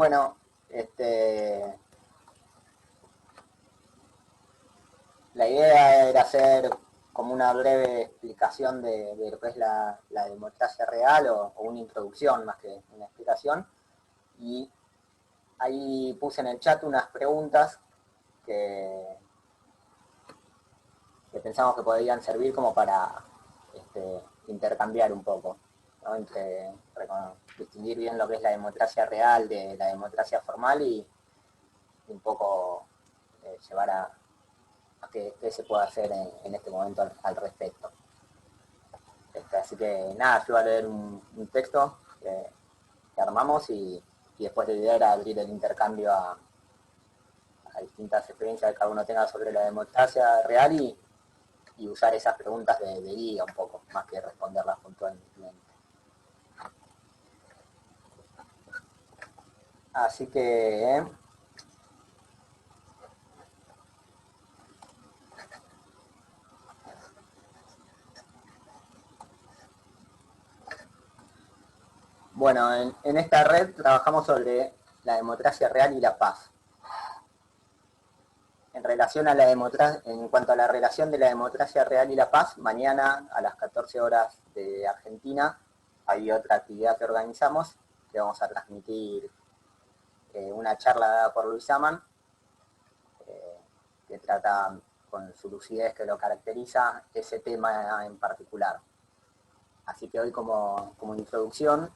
Bueno, la idea era hacer como una breve explicación de lo que es la democracia real o una introducción más que una explicación. Y ahí puse en el chat unas preguntas que pensamos que podrían servir como para intercambiar un poco, ¿no? Entre distinguir bien lo que es la democracia real de la democracia formal y un poco llevar a qué se puede hacer en este momento al respecto. Así que nada, yo voy a leer un texto que armamos y después la idea era abrir el intercambio a distintas experiencias que cada uno tenga sobre la democracia real y usar esas preguntas de guía un poco, más que responderlas puntualmente. Así que... Bueno, en esta red trabajamos sobre la democracia real y la paz. En relación a la democracia, en cuanto a la relación de la democracia real y la paz, mañana a las 14 horas de Argentina hay otra actividad que organizamos, que vamos a transmitir una charla dada por Luis Amann, que trata con su lucidez que lo caracteriza ese tema en particular. Así que hoy como introducción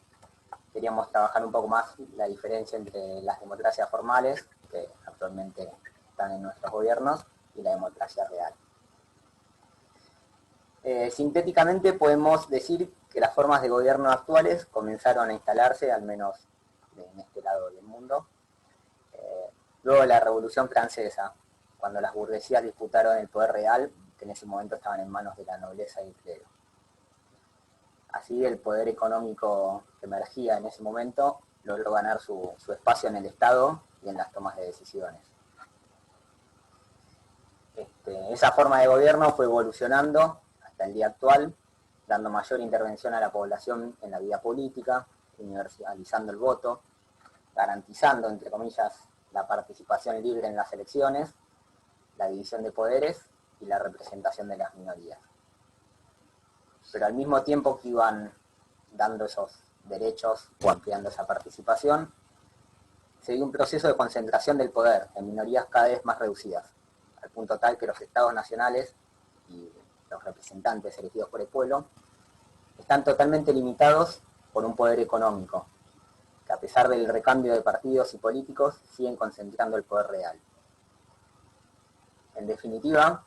queríamos trabajar un poco más la diferencia entre las democracias formales, que actualmente están en nuestros gobiernos, y la democracia real. Sintéticamente podemos decir que las formas de gobierno actuales comenzaron a instalarse, al menos en este lado del mundo, luego de la Revolución Francesa, cuando las burguesías disputaron el poder real, que en ese momento estaban en manos de la nobleza y el clero. Así el poder económico que emergía en ese momento logró ganar su espacio en el Estado y en las tomas de decisiones. Esa forma de gobierno fue evolucionando hasta el día actual, dando mayor intervención a la población en la vida política, universalizando el voto, garantizando, entre comillas, la participación libre en las elecciones, la división de poderes y la representación de las minorías. Pero al mismo tiempo que iban dando esos derechos o ampliando esa participación, se dio un proceso de concentración del poder en minorías cada vez más reducidas, al punto tal que los estados nacionales y los representantes elegidos por el pueblo están totalmente limitados por un poder económico, que a pesar del recambio de partidos y políticos siguen concentrando el poder real. En definitiva,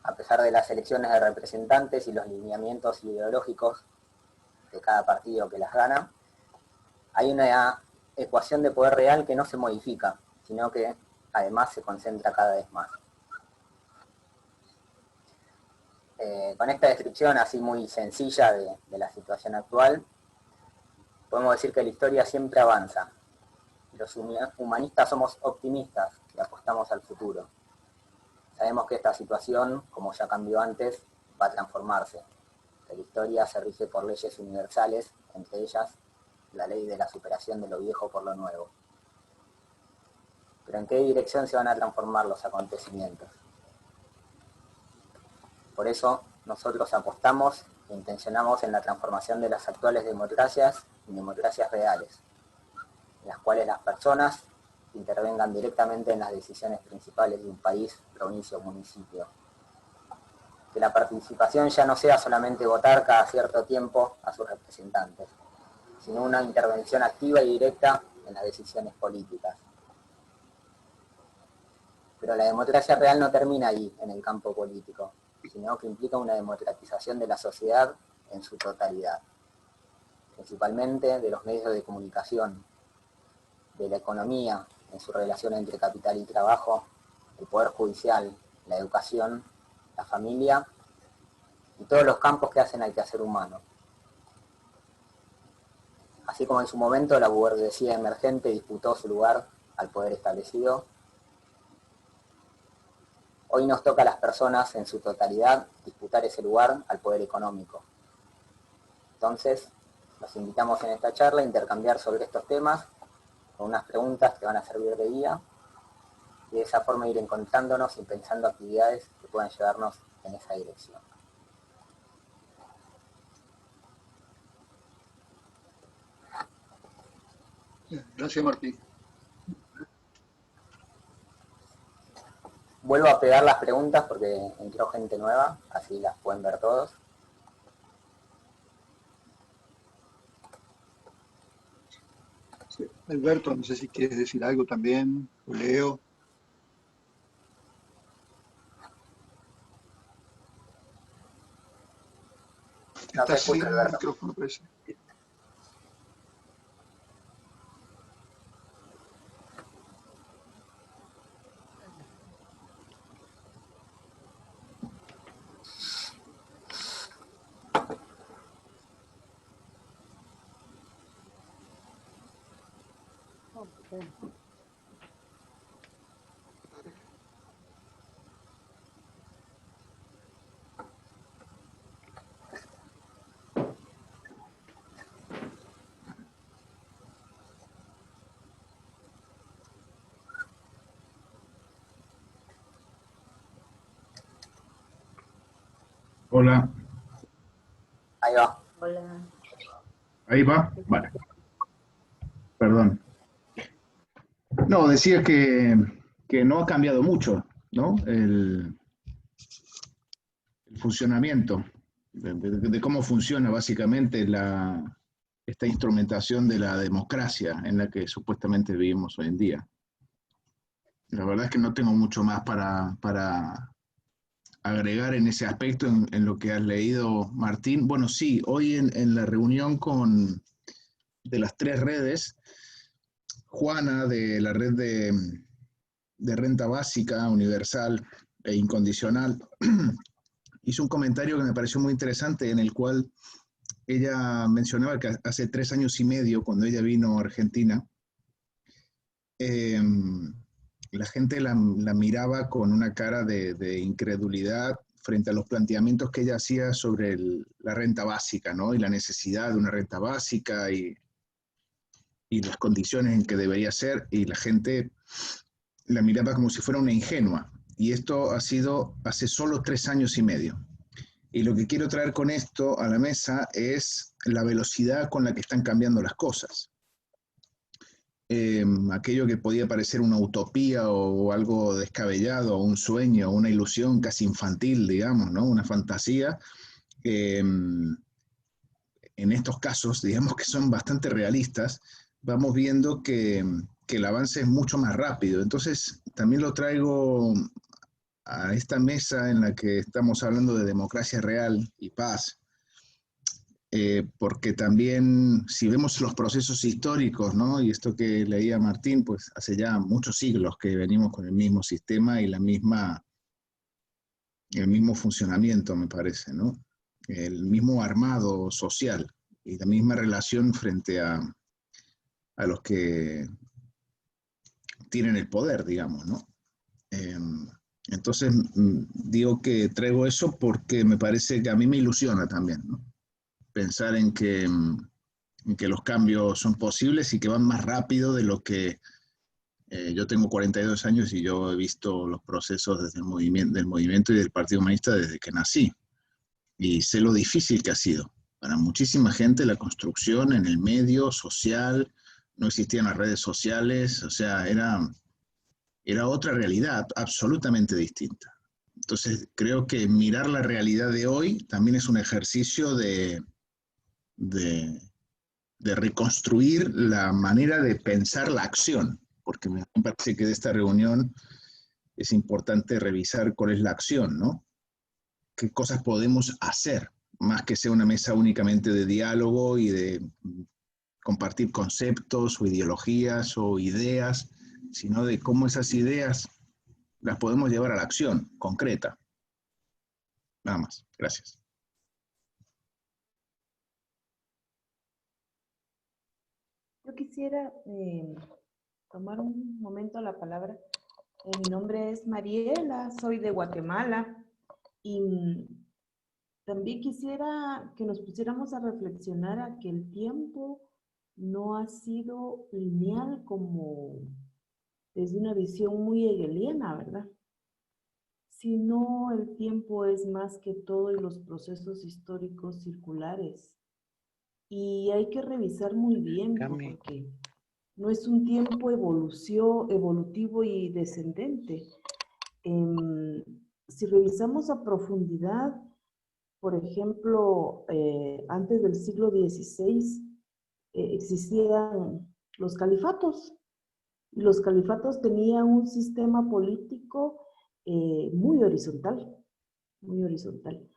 a pesar de las elecciones de representantes y los lineamientos ideológicos de cada partido que las gana, hay una ecuación de poder real que no se modifica, sino que además se concentra cada vez más. Con esta descripción así muy sencilla de la situación actual, podemos decir que la historia siempre avanza. Los humanistas somos optimistas y apostamos al futuro. Sabemos que esta situación, como ya cambió antes, va a transformarse. Que la historia se rige por leyes universales, entre ellas la ley de la superación de lo viejo por lo nuevo. Pero ¿en qué dirección se van a transformar los acontecimientos? Por eso nosotros apostamos e intencionamos en la transformación de las actuales democracias en democracias reales, en las cuales las personas intervengan directamente en las decisiones principales de un país, provincia o municipio. Que la participación ya no sea solamente votar cada cierto tiempo a sus representantes, sino una intervención activa y directa en las decisiones políticas. Pero la democracia real no termina ahí, en el campo político, sino que implica una democratización de la sociedad en su totalidad, principalmente de los medios de comunicación, de la economía, en su relación entre capital y trabajo, el poder judicial, la educación, la familia y todos los campos que hacen al quehacer humano. Así como en su momento la burguesía emergente disputó su lugar al poder establecido, hoy nos toca a las personas en su totalidad disputar ese lugar al poder económico. Entonces, los invitamos en esta charla a intercambiar sobre estos temas con unas preguntas que van a servir de guía y de esa forma ir encontrándonos y pensando actividades que puedan llevarnos en esa dirección. Gracias, Martín. Vuelvo a pegar las preguntas porque entró gente nueva, así las pueden ver todos. Sí. Alberto, no sé si quieres decir algo también, o Leo. No te Estás escucho, sin Alberto. micrófono, parece. Hola, Ahí va. Hola. ahí va. Vale, perdón. No, decía que no ha cambiado mucho, ¿no? El funcionamiento, de cómo funciona básicamente esta instrumentación de la democracia en la que supuestamente vivimos hoy en día. La verdad es que no tengo mucho más para agregar en ese aspecto, en lo que has leído, Martín. Bueno, sí, hoy en la reunión de las tres redes, Juana, de la red de renta básica, universal e incondicional, hizo un comentario que me pareció muy interesante, en el cual ella mencionaba que hace 3 años y medio, cuando ella vino a Argentina, eh, la gente la miraba con una cara de incredulidad frente a los planteamientos que ella hacía sobre la renta básica, ¿no? Y la necesidad de una renta básica y las condiciones en que debería ser, y la gente la miraba como si fuera una ingenua. Y esto ha sido hace solo 3 años y medio. Y lo que quiero traer con esto a la mesa es la velocidad con la que están cambiando las cosas. Aquello que podía parecer una utopía o algo descabellado, o un sueño, o una ilusión casi infantil, digamos, ¿no? Una fantasía, eh, en estos casos, digamos que son bastante realistas, vamos viendo que el avance es mucho más rápido. Entonces, también lo traigo a esta mesa en la que estamos hablando de democracia real y paz, porque también si vemos los procesos históricos, ¿no? Y esto que leía Martín, pues hace ya muchos siglos que venimos con el mismo sistema y el mismo funcionamiento, me parece, ¿no? El mismo armado social y la misma relación frente a los que tienen el poder, digamos, ¿no? Eh, entonces, digo que traigo eso porque me parece que a mí me ilusiona también, ¿no? Pensar en que los cambios son posibles y que van más rápido de lo que yo tengo 42 años y yo he visto los procesos desde del movimiento y del Partido Humanista desde que nací. Y sé lo difícil que ha sido. Para muchísima gente la construcción en el medio social, no existían las redes sociales, o sea, era otra realidad absolutamente distinta. Entonces, creo que mirar la realidad de hoy también es un ejercicio de, de reconstruir la manera de pensar la acción, porque me parece que de esta reunión es importante revisar cuál es la acción, ¿no? ¿Qué cosas podemos hacer? Más que sea una mesa únicamente de diálogo y de compartir conceptos o ideologías o ideas, sino de cómo esas ideas las podemos llevar a la acción concreta. Nada más. Gracias. Yo quisiera tomar un momento la palabra. Mi nombre es Mariela, soy de Guatemala y también quisiera que nos pusiéramos a reflexionar a que el tiempo no ha sido lineal como desde una visión muy hegeliana, ¿verdad? Sino el tiempo es más que todo y los procesos históricos circulares. Y hay que revisar muy bien, porque no es un tiempo evolutivo y descendente. Si revisamos a profundidad, por ejemplo, antes del siglo XVI existían los califatos, y los califatos tenían un sistema político muy horizontal, muy horizontal.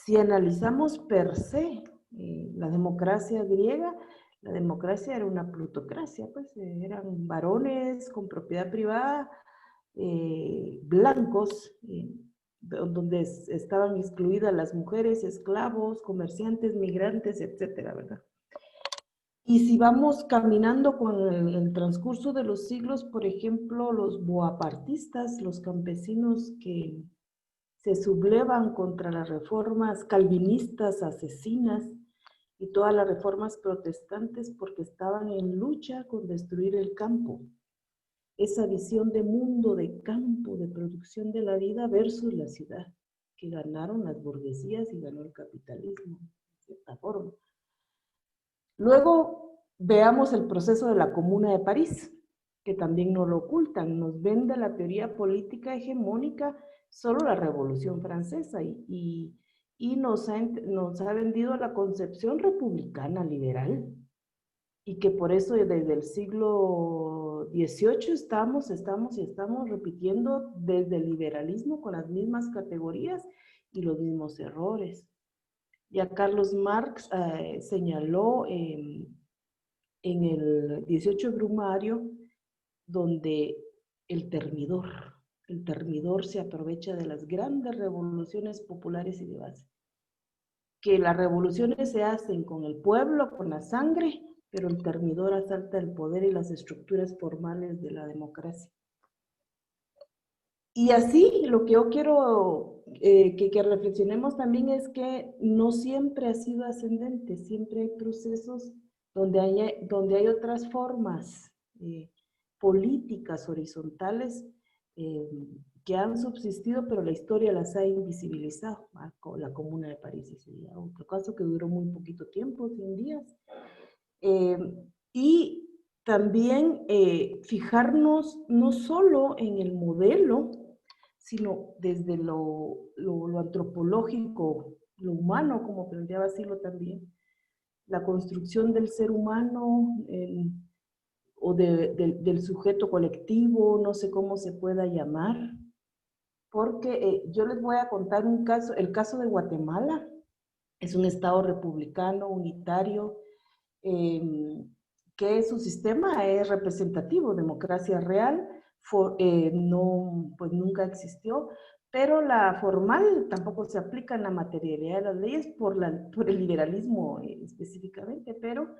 Si analizamos per se la democracia griega, la democracia era una plutocracia, pues eran varones con propiedad privada, blancos, donde estaban excluidas las mujeres, esclavos, comerciantes, migrantes, etcétera, ¿verdad? Y si vamos caminando con el transcurso de los siglos, por ejemplo, los boapartistas, los campesinos que se sublevan contra las reformas calvinistas, asesinas, y todas las reformas protestantes porque estaban en lucha con destruir el campo. Esa visión de mundo, de campo, de producción de la vida versus la ciudad, que ganaron las burguesías y ganó el capitalismo, de cierta forma. Luego veamos el proceso de la Comuna de París, que también nos lo ocultan, nos vende la teoría política hegemónica solo la Revolución Francesa y nos ha vendido la concepción republicana liberal, y que por eso desde el siglo XVIII estamos repitiendo desde el liberalismo con las mismas categorías y los mismos errores. Ya Carlos Marx señaló en el 18 Brumario, donde el termidor se aprovecha de las grandes revoluciones populares y de base. Que las revoluciones se hacen con el pueblo, con la sangre, pero el termidor asalta el poder y las estructuras formales de la democracia. Y así, lo que yo quiero que reflexionemos también es que no siempre ha sido ascendente, siempre hay procesos donde hay otras formas políticas horizontales que han subsistido, pero la historia las ha invisibilizado. La Comuna de París sería otro caso que duró muy poquito tiempo, 100 días. Y también fijarnos no solo en el modelo, sino desde lo antropológico, lo humano, como planteaba Silo también, la construcción del ser humano o del sujeto colectivo, no sé cómo se pueda llamar, porque yo les voy a contar un caso, el caso de Guatemala. Es un estado republicano, unitario, que su sistema es representativo, democracia real, no, pues nunca existió, pero la formal tampoco se aplica en la materialidad de las leyes por el liberalismo específicamente, pero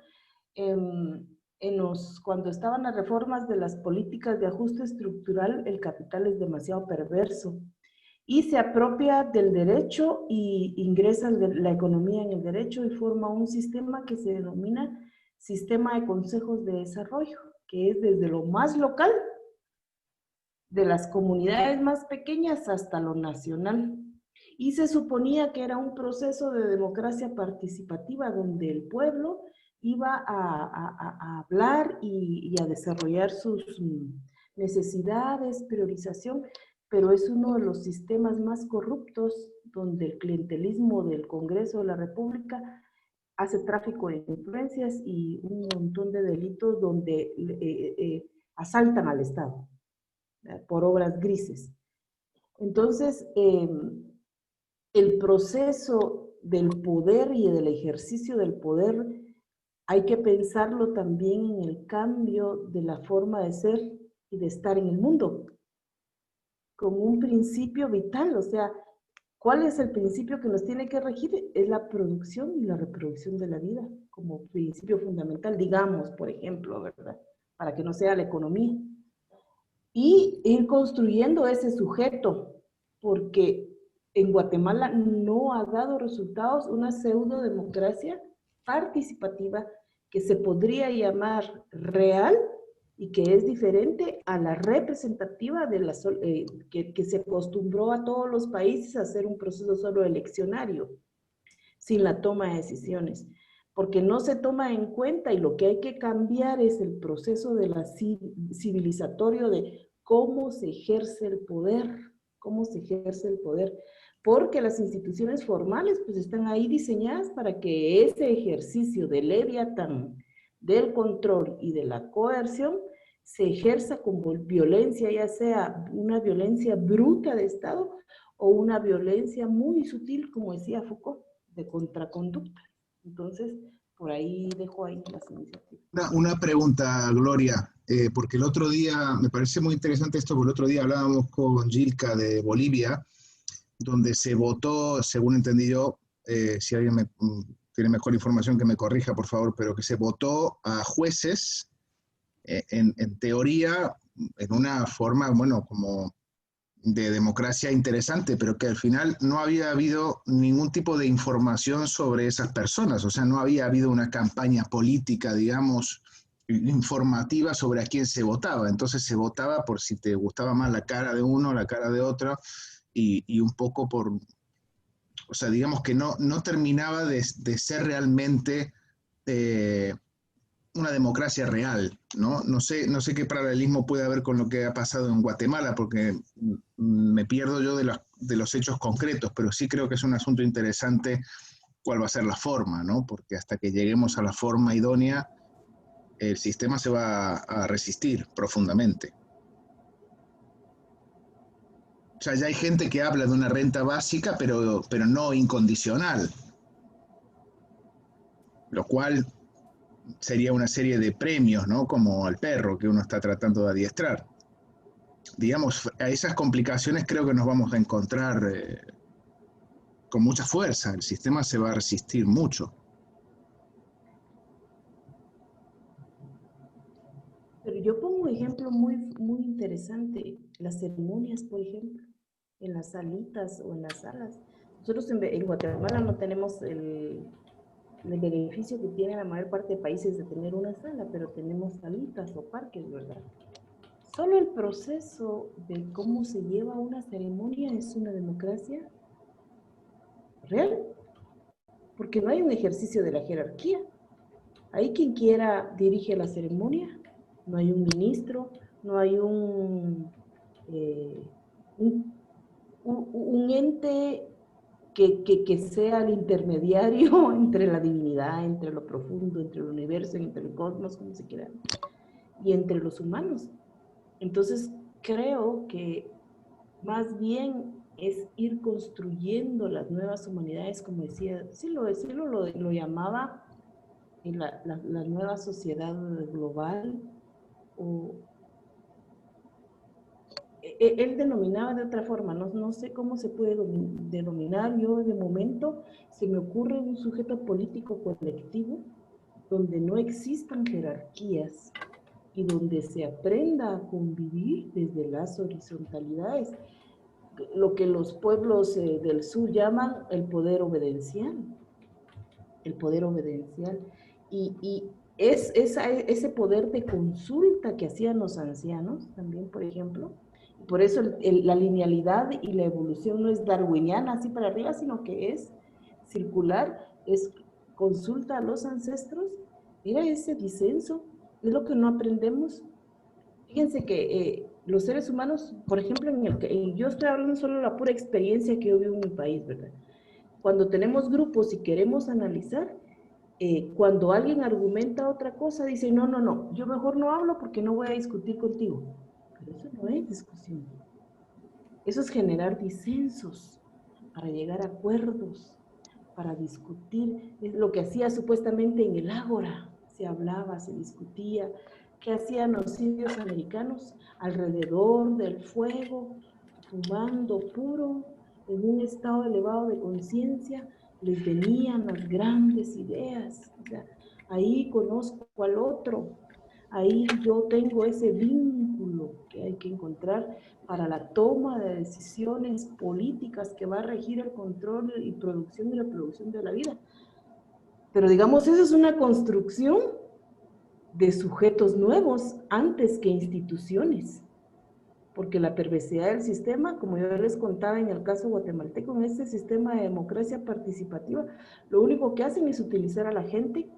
cuando estaban las reformas de las políticas de ajuste estructural, el capital es demasiado perverso y se apropia del derecho y ingresa la economía en el derecho y forma un sistema que se denomina sistema de consejos de desarrollo, que es desde lo más local, de las comunidades más pequeñas hasta lo nacional. Y se suponía que era un proceso de democracia participativa donde el pueblo iba a hablar y a desarrollar sus necesidades, priorización, pero es uno de los sistemas más corruptos donde el clientelismo del Congreso de la República hace tráfico de influencias y un montón de delitos donde asaltan al Estado por obras grises. Entonces, el proceso del poder y del ejercicio del poder hay que pensarlo también en el cambio de la forma de ser y de estar en el mundo, como un principio vital. O sea, ¿cuál es el principio que nos tiene que regir? Es la producción y la reproducción de la vida, como principio fundamental, digamos, por ejemplo, ¿verdad? Para que no sea la economía. Y ir construyendo ese sujeto, porque en Guatemala no ha dado resultados una pseudo democracia participativa que se podría llamar real y que es diferente a la representativa de la, que se acostumbró a todos los países a hacer un proceso solo eleccionario, sin la toma de decisiones, porque no se toma en cuenta y lo que hay que cambiar es el proceso de la civilizatorio de cómo se ejerce el poder, porque las instituciones formales pues están ahí diseñadas para que ese ejercicio del leviatán, del control y de la coerción se ejerza con violencia, ya sea una violencia bruta de Estado o una violencia muy sutil, como decía Foucault, de contraconducta. Entonces, por ahí dejo ahí las iniciativas. Una pregunta, Gloria, porque el otro día, me parece muy interesante esto, porque el otro día hablábamos con Gilka de Bolivia, donde se votó, según entendí yo, si alguien tiene mejor información que me corrija, por favor, pero que se votó a jueces, en teoría, en una forma, bueno, como de democracia interesante, pero que al final no había habido ningún tipo de información sobre esas personas, o sea, no había habido una campaña política, digamos, informativa sobre a quién se votaba. Entonces se votaba por si te gustaba más la cara de uno, la cara de otro, y un poco por, o sea, digamos que no terminaba de ser realmente una democracia real, ¿no? No sé qué paralelismo puede haber con lo que ha pasado en Guatemala, porque me pierdo yo de los hechos concretos, pero sí creo que es un asunto interesante cuál va a ser la forma, ¿no? Porque hasta que lleguemos a la forma idónea, el sistema se va a resistir profundamente. O sea, ya hay gente que habla de una renta básica, pero no incondicional, lo cual sería una serie de premios, ¿no? Como al perro que uno está tratando de adiestrar. Digamos, a esas complicaciones creo que nos vamos a encontrar con mucha fuerza. El sistema se va a resistir mucho. Pero yo pongo un ejemplo muy interesante, las ceremonias, por ejemplo, en las salitas o en las salas. Nosotros en Guatemala no tenemos el beneficio que tiene la mayor parte de países de tener una sala, pero tenemos salitas o parques, ¿verdad? Solo el proceso de cómo se lleva una ceremonia es una democracia real, porque no hay un ejercicio de la jerarquía. Ahí quien quiera dirige la ceremonia, no hay un ministro, no hay un ente que sea el intermediario entre la divinidad, entre lo profundo, entre el universo, entre el cosmos, como se quiera, y entre los humanos. Entonces, creo que más bien es ir construyendo las nuevas humanidades, como decía, lo llamaba la nueva sociedad global, o él denominaba de otra forma, no sé cómo se puede denominar. Yo de momento se me ocurre un sujeto político colectivo donde no existan jerarquías y donde se aprenda a convivir desde las horizontalidades, lo que los pueblos del sur llaman el poder obediencial. Y es ese poder de consulta que hacían los ancianos también, por ejemplo. Por eso la linealidad y la evolución no es darwiniana así para arriba, sino que es circular, es consulta a los ancestros. Mira ese disenso, es lo que no aprendemos. Fíjense que los seres humanos, por ejemplo, yo estoy hablando solo de la pura experiencia que yo vivo en mi país, ¿verdad? Cuando tenemos grupos y queremos analizar, cuando alguien argumenta otra cosa, dice, no, yo mejor no hablo porque no voy a discutir contigo. Pero eso no es discusión. Eso es generar disensos para llegar a acuerdos, para discutir. Es lo que hacía supuestamente en el ágora. Se hablaba, se discutía. ¿Qué hacían los indios americanos? Alrededor del fuego, fumando puro, en un estado elevado de conciencia, les venían las grandes ideas. O sea, ahí conozco al otro, ahí yo tengo ese vínculo que hay que encontrar para la toma de decisiones políticas que va a regir el control y producción y reproducción de la vida. Pero digamos, eso es una construcción de sujetos nuevos antes que instituciones. Porque la perversidad del sistema, como yo les contaba en el caso guatemalteco, en este sistema de democracia participativa, lo único que hacen es utilizar a la gente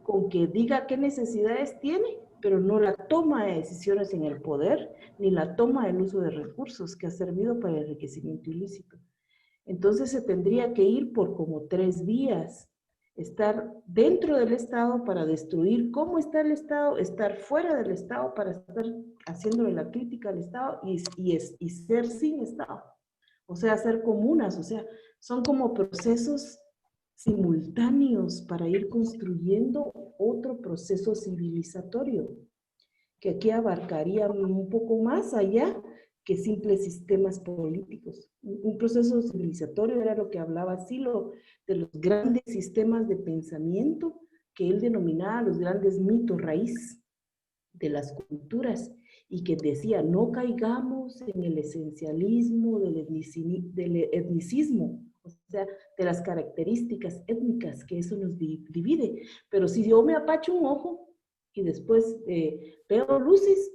con que diga qué necesidades tiene, pero no la toma de decisiones en el poder, ni la toma del uso de recursos que ha servido para el enriquecimiento ilícito. Entonces se tendría que ir por como 3 vías. Estar dentro del Estado para destruir cómo está el Estado, estar fuera del Estado para estar haciéndole la crítica al Estado y ser sin Estado. O sea, ser comunas, o sea, son como procesos simultáneos para ir construyendo otro proceso civilizatorio, que aquí abarcaría un poco más allá que simples sistemas políticos. Un proceso civilizatorio era lo que hablaba Silo, de los grandes sistemas de pensamiento que él denominaba los grandes mitos raíz de las culturas, y que decía, no caigamos en el esencialismo del etnicismo, o sea, de las características étnicas, que eso nos divide. Pero si yo me apacho un ojo y después veo luces,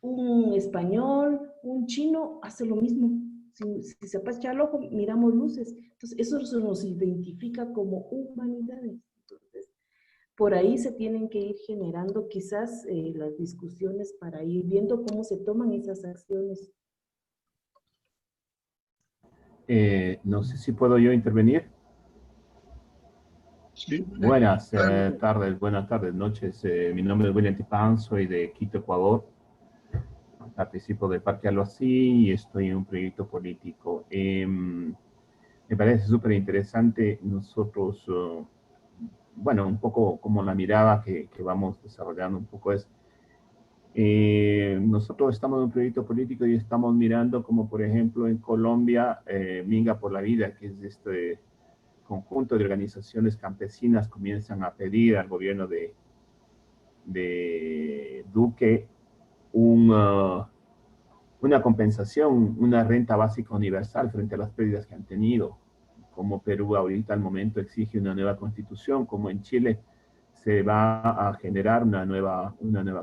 un español, un chino hace lo mismo. Si se apacha el ojo, miramos luces. Entonces, eso nos identifica como humanidades. Entonces, por ahí se tienen que ir generando quizás las discusiones para ir viendo cómo se toman esas acciones. No sé si puedo yo intervenir. Sí. Buenas tardes, noches. Mi nombre es William Tipán, soy de Quito, Ecuador. Participo del Parque Aloasí y estoy en un proyecto político. Me parece súper interesante. Nosotros, bueno, un poco como la mirada que vamos desarrollando un poco es, nosotros estamos en un proyecto político y estamos mirando como por ejemplo en Colombia, Minga por la Vida, que es este conjunto de organizaciones campesinas comienzan a pedir al gobierno de Duque una compensación, una renta básica universal frente a las pérdidas que han tenido. Como Perú ahorita al momento exige una nueva constitución, como en Chile se va a generar una nueva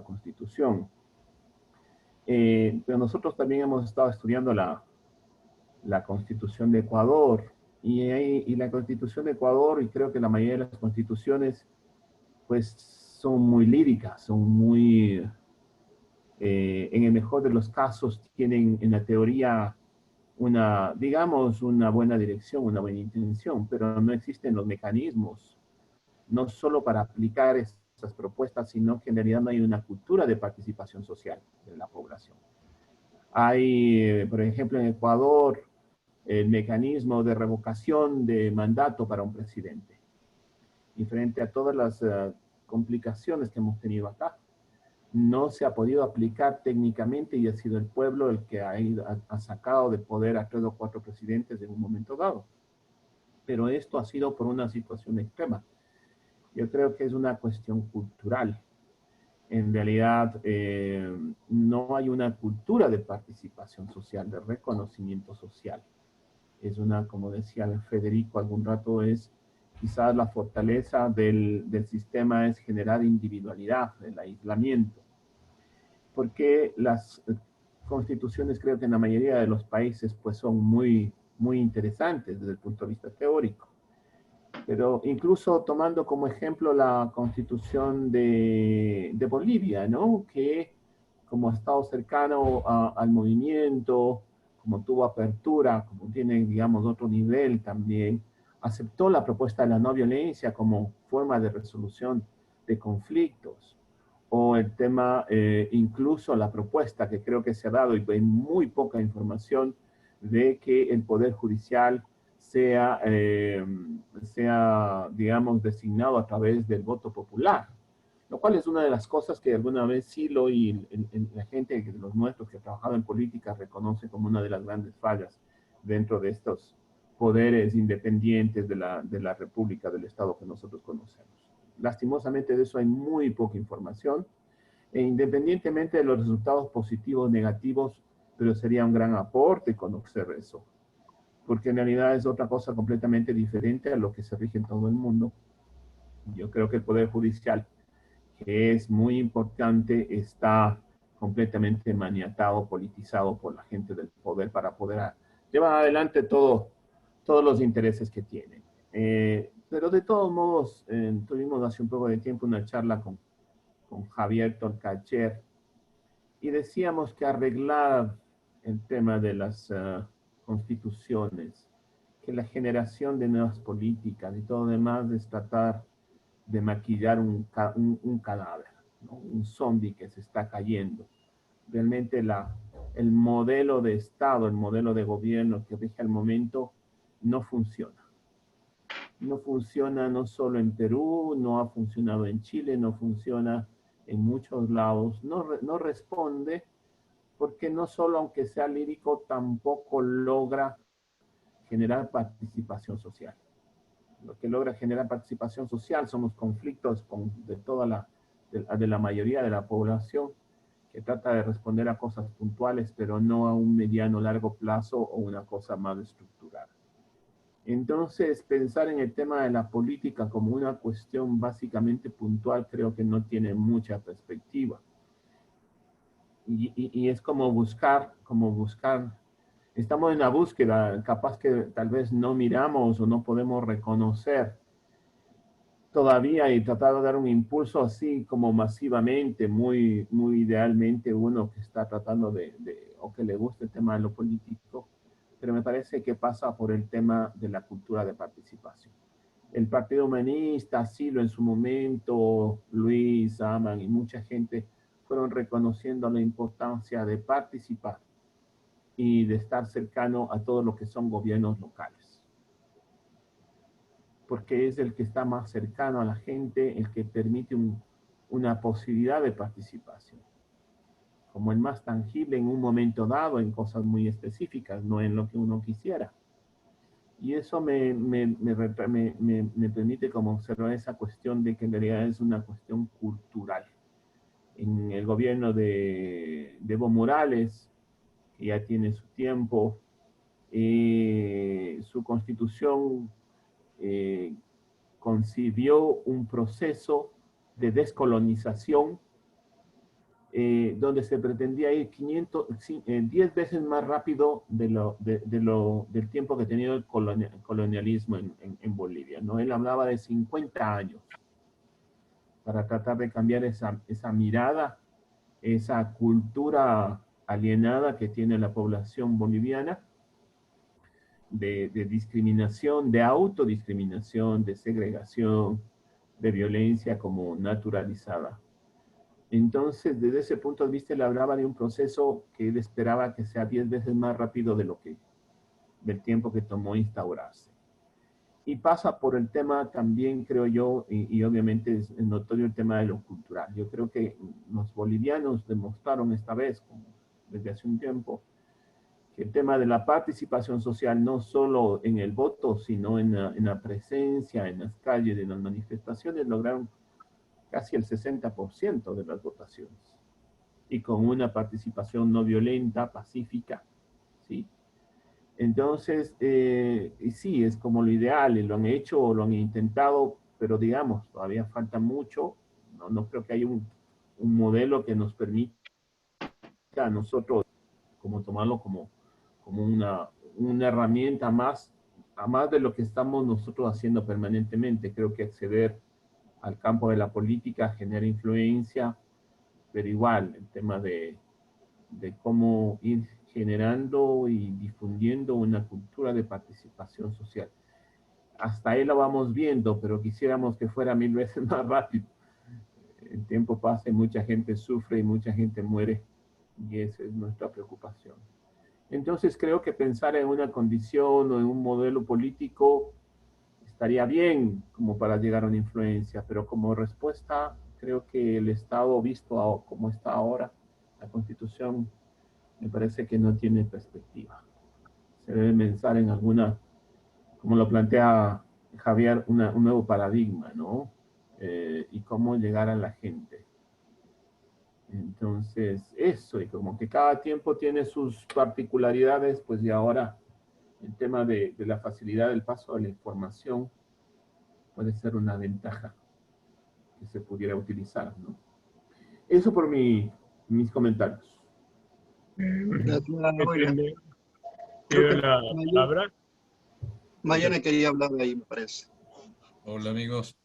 constitución. Pero nosotros también hemos estado estudiando la constitución de Ecuador y la constitución de Ecuador, y creo que la mayoría de las constituciones pues son muy líricas, son muy, en el mejor de los casos tienen en la teoría digamos, una buena dirección, una buena intención, pero no existen los mecanismos, no solo para aplicar esas propuestas, sino que en realidad no hay una cultura de participación social de la población. Hay, por ejemplo, en Ecuador, el mecanismo de revocación de mandato para un presidente. Y frente a todas las complicaciones que hemos tenido acá, no se ha podido aplicar técnicamente y ha sido el pueblo el que ha sacado de poder a 3 o 4 presidentes en un momento dado. Pero esto ha sido por una situación extrema. Yo creo que es una cuestión cultural. En realidad, no hay una cultura de participación social, de reconocimiento social. Es como decía Federico algún rato, es quizás la fortaleza del sistema es generar individualidad, el aislamiento. Porque las constituciones creo que en la mayoría de los países pues son muy, muy interesantes desde el punto de vista teórico. Pero incluso tomando como ejemplo la constitución de Bolivia, ¿no? Que como ha estado cercano al movimiento, como tuvo apertura, como tiene, digamos, otro nivel también, aceptó la propuesta de la no violencia como forma de resolución de conflictos. O el tema, incluso la propuesta que creo que se ha dado, y hay muy poca información, de que el Poder Judicial sea, digamos, designado a través del voto popular, lo cual es una de las cosas que alguna vez Silo y la gente de los nuestros que ha trabajado en política reconoce como una de las grandes fallas dentro de estos poderes independientes de la República, del Estado que nosotros conocemos. Lastimosamente de eso hay muy poca información, e independientemente de los resultados positivos o negativos, pero sería un gran aporte conocer eso, porque en realidad es otra cosa completamente diferente a lo que se rige en todo el mundo. Yo creo que el Poder Judicial que es muy importante, está completamente maniatado, politizado por la gente del poder para poder llevar adelante todos los intereses que tienen. Pero de todos modos, tuvimos hace un poco de tiempo una charla con Javier Tolcacher y decíamos que arreglar el tema de las constituciones, que la generación de nuevas políticas y todo demás es tratar de maquillar un cadáver, ¿no? Un zombie que se está cayendo. Realmente el modelo de Estado, el modelo de gobierno que rige al momento no funciona. No funciona no solo en Perú, no ha funcionado en Chile, no funciona en muchos lados, no responde porque no solo, aunque sea lírico, tampoco logra generar participación social. Lo que logra generar participación social son los conflictos de la mayoría de la población que trata de responder a cosas puntuales, pero no a un mediano largo plazo o una cosa más estructural. Entonces, pensar en el tema de la política como una cuestión básicamente puntual creo que no tiene mucha perspectiva. Y es como buscar, estamos en la búsqueda, capaz que tal vez no miramos o no podemos reconocer todavía y tratar de dar un impulso así como masivamente, muy idealmente uno que está tratando o que le gusta el tema de lo político, pero me parece que pasa por el tema de la cultura de participación. El Partido Humanista, Silo en su momento, Luis, Aman y mucha gente fueron reconociendo la importancia de participar y de estar cercano a todo lo que son gobiernos locales. Porque es el que está más cercano a la gente, el que permite una posibilidad de participación. Como el más tangible en un momento dado, en cosas muy específicas, no en lo que uno quisiera. Y eso me permite como observar esa cuestión de que en realidad es una cuestión cultural. En el gobierno de Evo Morales, que ya tiene su tiempo, su constitución concibió un proceso de descolonización donde se pretendía ir 10 veces más rápido del tiempo que ha tenido el colonialismo en Bolivia, ¿no? Él hablaba de 50 años para tratar de cambiar esa mirada, esa cultura alienada que tiene la población boliviana, de discriminación, de autodiscriminación, de segregación, de violencia como naturalizada. Entonces, desde ese punto de vista, él hablaba de un proceso que él esperaba que sea 10 veces más rápido del tiempo que tomó instaurarse. Y pasa por el tema también, creo yo, y obviamente es notorio el tema de lo cultural. Yo creo que los bolivianos demostraron esta vez, como desde hace un tiempo, que el tema de la participación social, no solo en el voto, sino en la presencia, en las calles, en las manifestaciones, lograron casi el 60% de las votaciones. Y con una participación no violenta, pacífica, ¿sí? Entonces, sí, es como lo ideal, lo han hecho o lo han intentado, pero digamos, todavía falta mucho. No creo que haya un modelo que nos permita a nosotros como tomarlo como una herramienta más, a más de lo que estamos nosotros haciendo permanentemente. Creo que acceder al campo de la política genera influencia, pero igual el tema de cómo ir generando y difundiendo una cultura de participación social. Hasta ahí lo vamos viendo, pero quisiéramos que fuera 1000 veces más rápido. El tiempo pasa y mucha gente sufre y mucha gente muere, y esa es nuestra preocupación. Entonces creo que pensar en una condición o en un modelo político estaría bien como para llegar a una influencia, pero como respuesta creo que el Estado visto como está ahora, la Constitución, me parece que no tiene perspectiva. Se debe pensar en alguna, como lo plantea Javier, un nuevo paradigma, ¿no? Y cómo llegar a la gente. Entonces, eso, y como que cada tiempo tiene sus particularidades, pues y ahora el tema de la facilidad del paso de la información puede ser una ventaja se pudiera utilizar, ¿no? Eso por mis comentarios. La señora Mayana. ¿Entiende? Creo ¿Pido que la palabra? Mayana quería hablar de ahí, me parece. Hola amigos,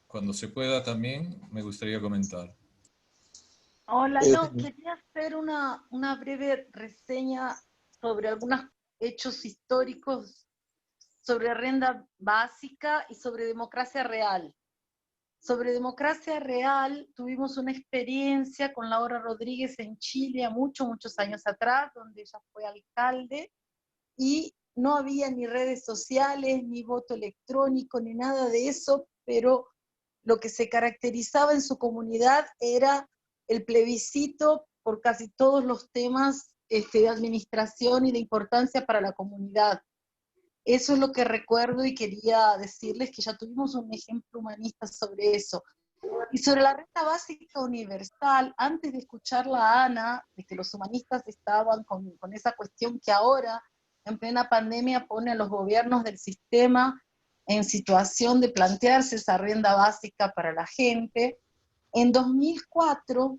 cuando se pueda también me gustaría comentar. Hola, no, quería hacer una breve reseña sobre algunos hechos históricos sobre renta básica y sobre democracia real. Sobre democracia real tuvimos una experiencia con Laura Rodríguez en Chile a muchos años atrás, donde ella fue alcalde, y no había ni redes sociales, ni voto electrónico, ni nada de eso, pero lo que se caracterizaba en su comunidad era el plebiscito por casi todos los temas de administración y de importancia para la comunidad. Eso es lo que recuerdo y quería decirles que ya tuvimos un ejemplo humanista sobre eso. Y sobre la renta básica universal, antes de escucharla a Ana, de que los humanistas estaban con esa cuestión que ahora, en plena pandemia, pone a los gobiernos del sistema en situación de plantearse esa renta básica para la gente, en 2004,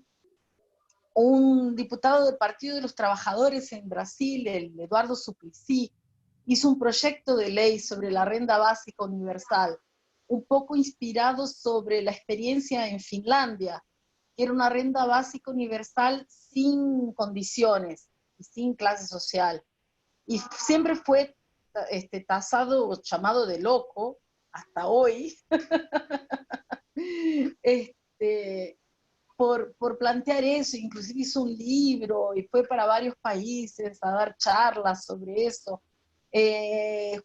un diputado del Partido de los Trabajadores en Brasil, el Eduardo Suplicy, hizo un proyecto de ley sobre la renta básica universal, un poco inspirado sobre la experiencia en Finlandia, que era una renta básica universal sin condiciones y sin clase social. Y siempre fue tasado o llamado de loco, hasta hoy, por plantear eso. Inclusive hizo un libro y fue para varios países a dar charlas sobre eso.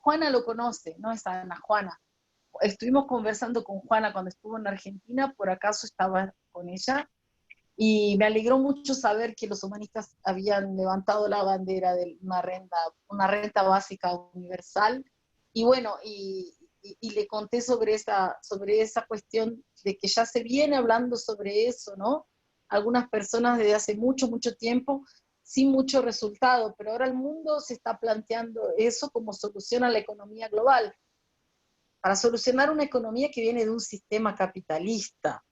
Juana lo conoce, ¿no? Es Ana Juana. Estuvimos conversando con Juana cuando estuvo en Argentina, por acaso estaba con ella, y me alegró mucho saber que los humanistas habían levantado la bandera de una renta básica universal, y bueno, y le conté sobre esa cuestión de que ya se viene hablando sobre eso, ¿no? Algunas personas desde hace mucho tiempo, sin mucho resultado, pero ahora el mundo se está planteando eso como solución a la economía global, para solucionar una economía que viene de un sistema capitalista.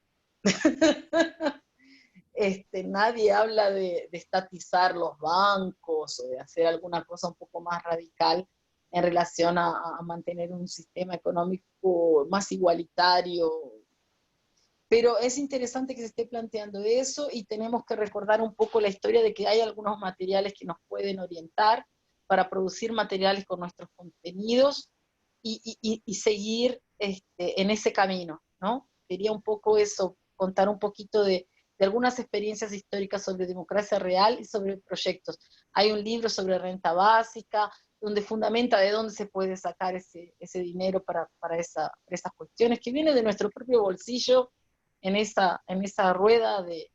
Nadie habla de estatizar los bancos o de hacer alguna cosa un poco más radical en relación a mantener un sistema económico más igualitario. Pero es interesante que se esté planteando eso, y tenemos que recordar un poco la historia de que hay algunos materiales que nos pueden orientar para producir materiales con nuestros contenidos y seguir en ese camino, ¿no? Quería un poco eso, contar un poquito de algunas experiencias históricas sobre democracia real y sobre proyectos. Hay un libro sobre renta básica, donde fundamenta de dónde se puede sacar ese dinero para esas cuestiones, que viene de nuestro propio bolsillo en esa rueda de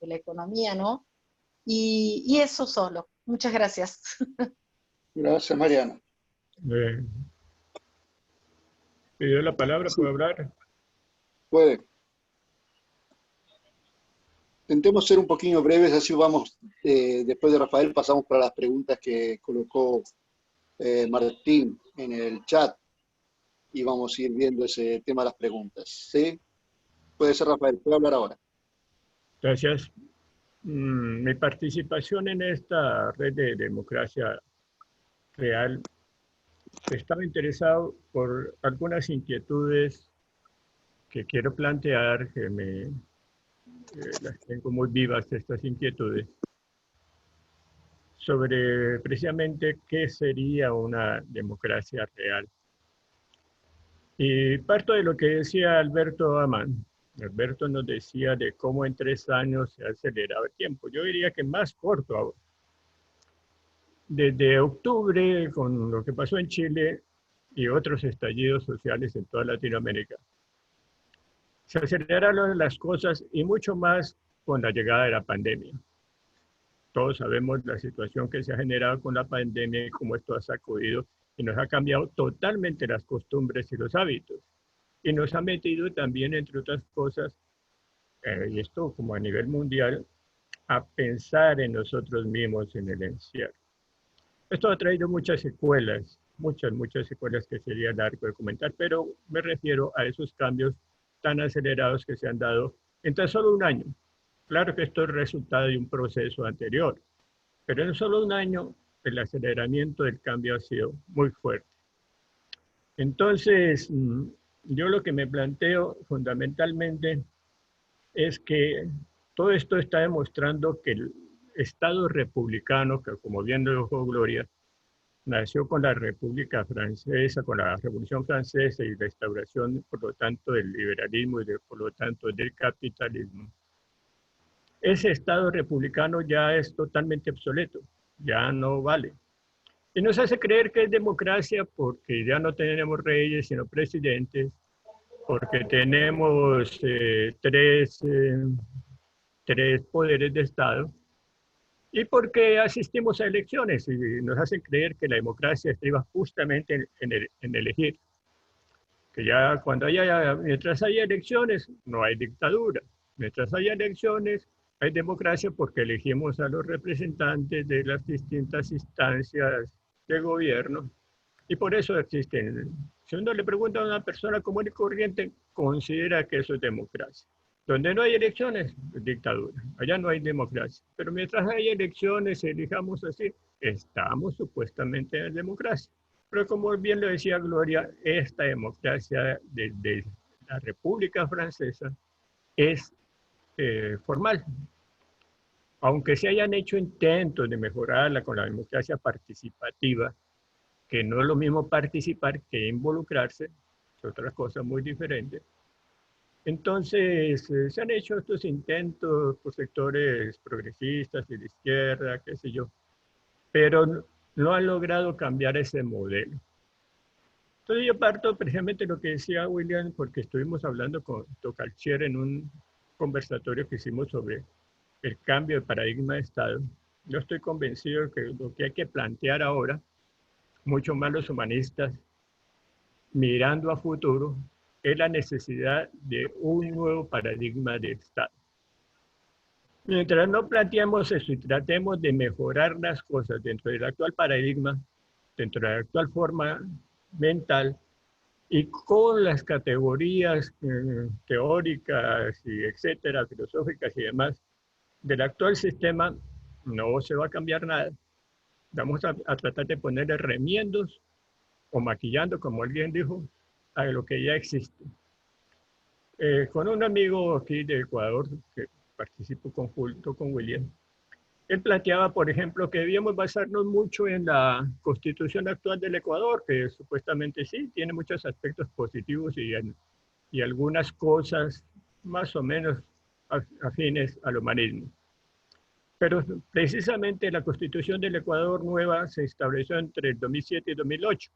la economía, ¿no? Y eso solo. Muchas gracias. Gracias, Mariana. ¿Pidió la palabra? ¿Puedo hablar? Puede. Intentemos ser un poquito breves, así vamos, después de Rafael pasamos para las preguntas que colocó Martín en el chat, y vamos a ir viendo ese tema de las preguntas. ¿Sí? Puede ser, Rafael, puede hablar ahora. Gracias. Mi participación en esta red de democracia real, estaba interesado por algunas inquietudes que quiero plantear, las tengo muy vivas estas inquietudes, sobre precisamente qué sería una democracia real. Y parto de lo que decía Alberto Amán. Alberto nos decía de cómo en 3 años se aceleraba el tiempo. Yo diría que más corto ahora. Desde octubre, con lo que pasó en Chile y otros estallidos sociales en toda Latinoamérica, se aceleraron las cosas, y mucho más con la llegada de la pandemia. Todos sabemos la situación que se ha generado con la pandemia y cómo esto ha sacudido y nos ha cambiado totalmente las costumbres y los hábitos. Y nos ha metido también, entre otras cosas, y esto como a nivel mundial, a pensar en nosotros mismos en el encierro. Esto ha traído muchas secuelas, muchas secuelas que sería largo de comentar, pero me refiero a esos cambios tan acelerados que se han dado en tan solo un año. Claro que esto es resultado de un proceso anterior, pero en solo un año el aceleramiento del cambio ha sido muy fuerte. Entonces, yo lo que me planteo fundamentalmente es que todo esto está demostrando que el Estado republicano, que como bien lo dijo Gloria, nació con la República Francesa, con la Revolución Francesa y la instauración, por lo tanto, del liberalismo y, por lo tanto, del capitalismo. Ese Estado republicano ya es totalmente obsoleto, ya no vale. Y nos hace creer que es democracia porque ya no tenemos reyes, sino presidentes, porque tenemos tres poderes de Estado, y porque asistimos a elecciones y nos hacen creer que la democracia estriba justamente en elegir. Que ya mientras haya elecciones, no hay dictadura. Mientras haya elecciones, hay democracia porque elegimos a los representantes de las distintas instancias de gobierno. Y por eso existen. Si uno le pregunta a una persona común y corriente, considera que eso es democracia. Donde no hay elecciones, dictadura. Allá no hay democracia. Pero mientras hay elecciones, elijamos así, estamos supuestamente en democracia. Pero como bien lo decía Gloria, esta democracia de la República Francesa es formal. Aunque se hayan hecho intentos de mejorarla con la democracia participativa, que no es lo mismo participar que involucrarse, es otra cosa muy diferente. Entonces, se han hecho estos intentos por sectores progresistas y de izquierda, qué sé yo, pero no han logrado cambiar ese modelo. Entonces yo parto precisamente de lo que decía William, porque estuvimos hablando con Tocalchier en un conversatorio que hicimos sobre el cambio de paradigma de Estado. Yo estoy convencido que lo que hay que plantear ahora, mucho más los humanistas, mirando a futuro, es la necesidad de un nuevo paradigma de Estado. Mientras no planteemos eso y tratemos de mejorar las cosas dentro del actual paradigma, dentro de la actual forma mental, y con las categorías teóricas y etcétera, filosóficas y demás, del actual sistema, no se va a cambiar nada. Vamos a tratar de ponerle remiendos o maquillando, como alguien dijo, a lo que ya existe. Con un amigo aquí de Ecuador, que participo junto con William, él planteaba, por ejemplo, que debíamos basarnos mucho en la constitución actual del Ecuador, que supuestamente sí, tiene muchos aspectos positivos y algunas cosas más o menos afines al humanismo. Pero precisamente la constitución del Ecuador nueva se estableció entre el 2007 y 2008.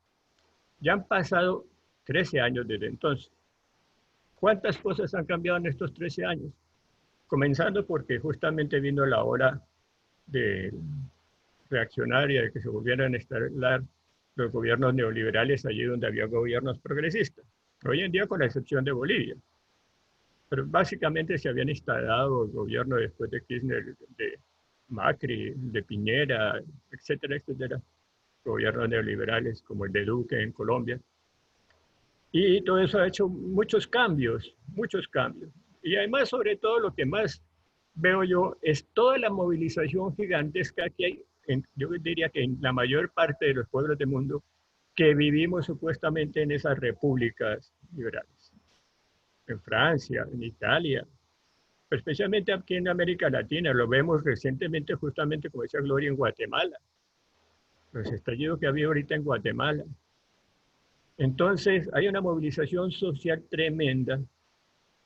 Ya han pasado 13 años desde entonces. ¿Cuántas cosas han cambiado en estos 13 años? Comenzando porque justamente vino la hora de reaccionaria, de que se volvieran a instalar los gobiernos neoliberales allí donde había gobiernos progresistas. Hoy en día, con la excepción de Bolivia. Pero básicamente se habían instalado el gobierno después de Kirchner, de Macri, de Piñera, etcétera, etcétera. Gobiernos neoliberales como el de Duque en Colombia. Y todo eso ha hecho muchos cambios, muchos cambios. Y además, sobre todo, lo que más veo yo es toda la movilización gigantesca que hay, yo diría que en la mayor parte de los pueblos del mundo, que vivimos supuestamente en esas repúblicas liberales. En Francia, en Italia, pero especialmente aquí en América Latina, lo vemos recientemente justamente, como decía Gloria, en Guatemala. Los estallidos que había ahorita en Guatemala. Entonces, hay una movilización social tremenda,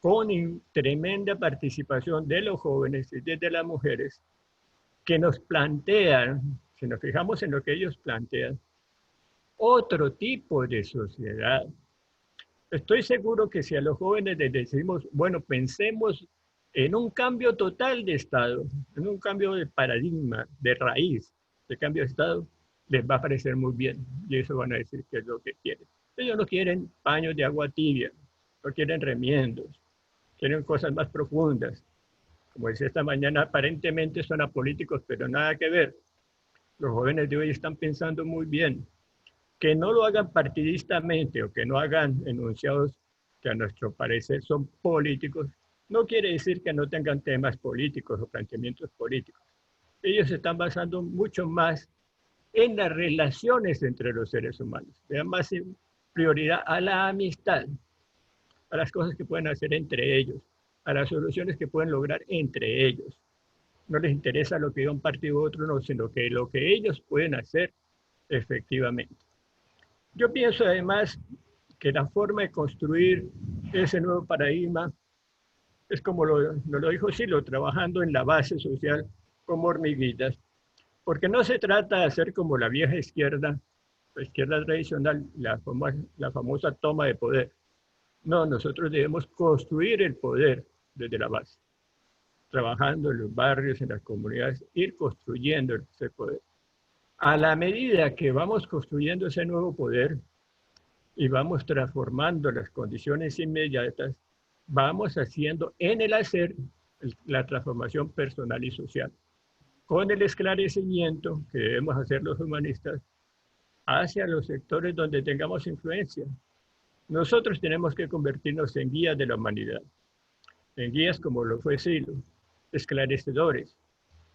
con tremenda participación de los jóvenes y de las mujeres, que nos plantean, si nos fijamos en lo que ellos plantean, otro tipo de sociedad. Estoy seguro que si a los jóvenes les decimos, bueno, pensemos en un cambio total de Estado, en un cambio de paradigma, de raíz, de cambio de Estado, les va a parecer muy bien. Y eso van a decir que es lo que quieren. Ellos no quieren paños de agua tibia, no quieren remiendos, quieren cosas más profundas. Como decía esta mañana, aparentemente son apolíticos, pero nada que ver. Los jóvenes de hoy están pensando muy bien. Que no lo hagan partidistamente o que no hagan enunciados que a nuestro parecer son políticos, no quiere decir que no tengan temas políticos o planteamientos políticos. Ellos se están basando mucho más en las relaciones entre los seres humanos, le dan más prioridad a la amistad, a las cosas que pueden hacer entre ellos, a las soluciones que pueden lograr entre ellos. No les interesa lo que diga un partido u otro, no, sino que lo que ellos pueden hacer efectivamente. Yo pienso además que la forma de construir ese nuevo paradigma es como nos lo dijo Silo, trabajando en la base social como hormiguitas, porque no se trata de hacer como la vieja izquierda, la izquierda tradicional, la famosa toma de poder. No, nosotros debemos construir el poder desde la base, trabajando en los barrios, en las comunidades, ir construyendo ese poder. A la medida que vamos construyendo ese nuevo poder y vamos transformando las condiciones inmediatas, vamos haciendo en el hacer la transformación personal y social, con el esclarecimiento que debemos hacer los humanistas hacia los sectores donde tengamos influencia. Nosotros tenemos que convertirnos en guías de la humanidad, en guías como lo fue Silo, esclarecedores.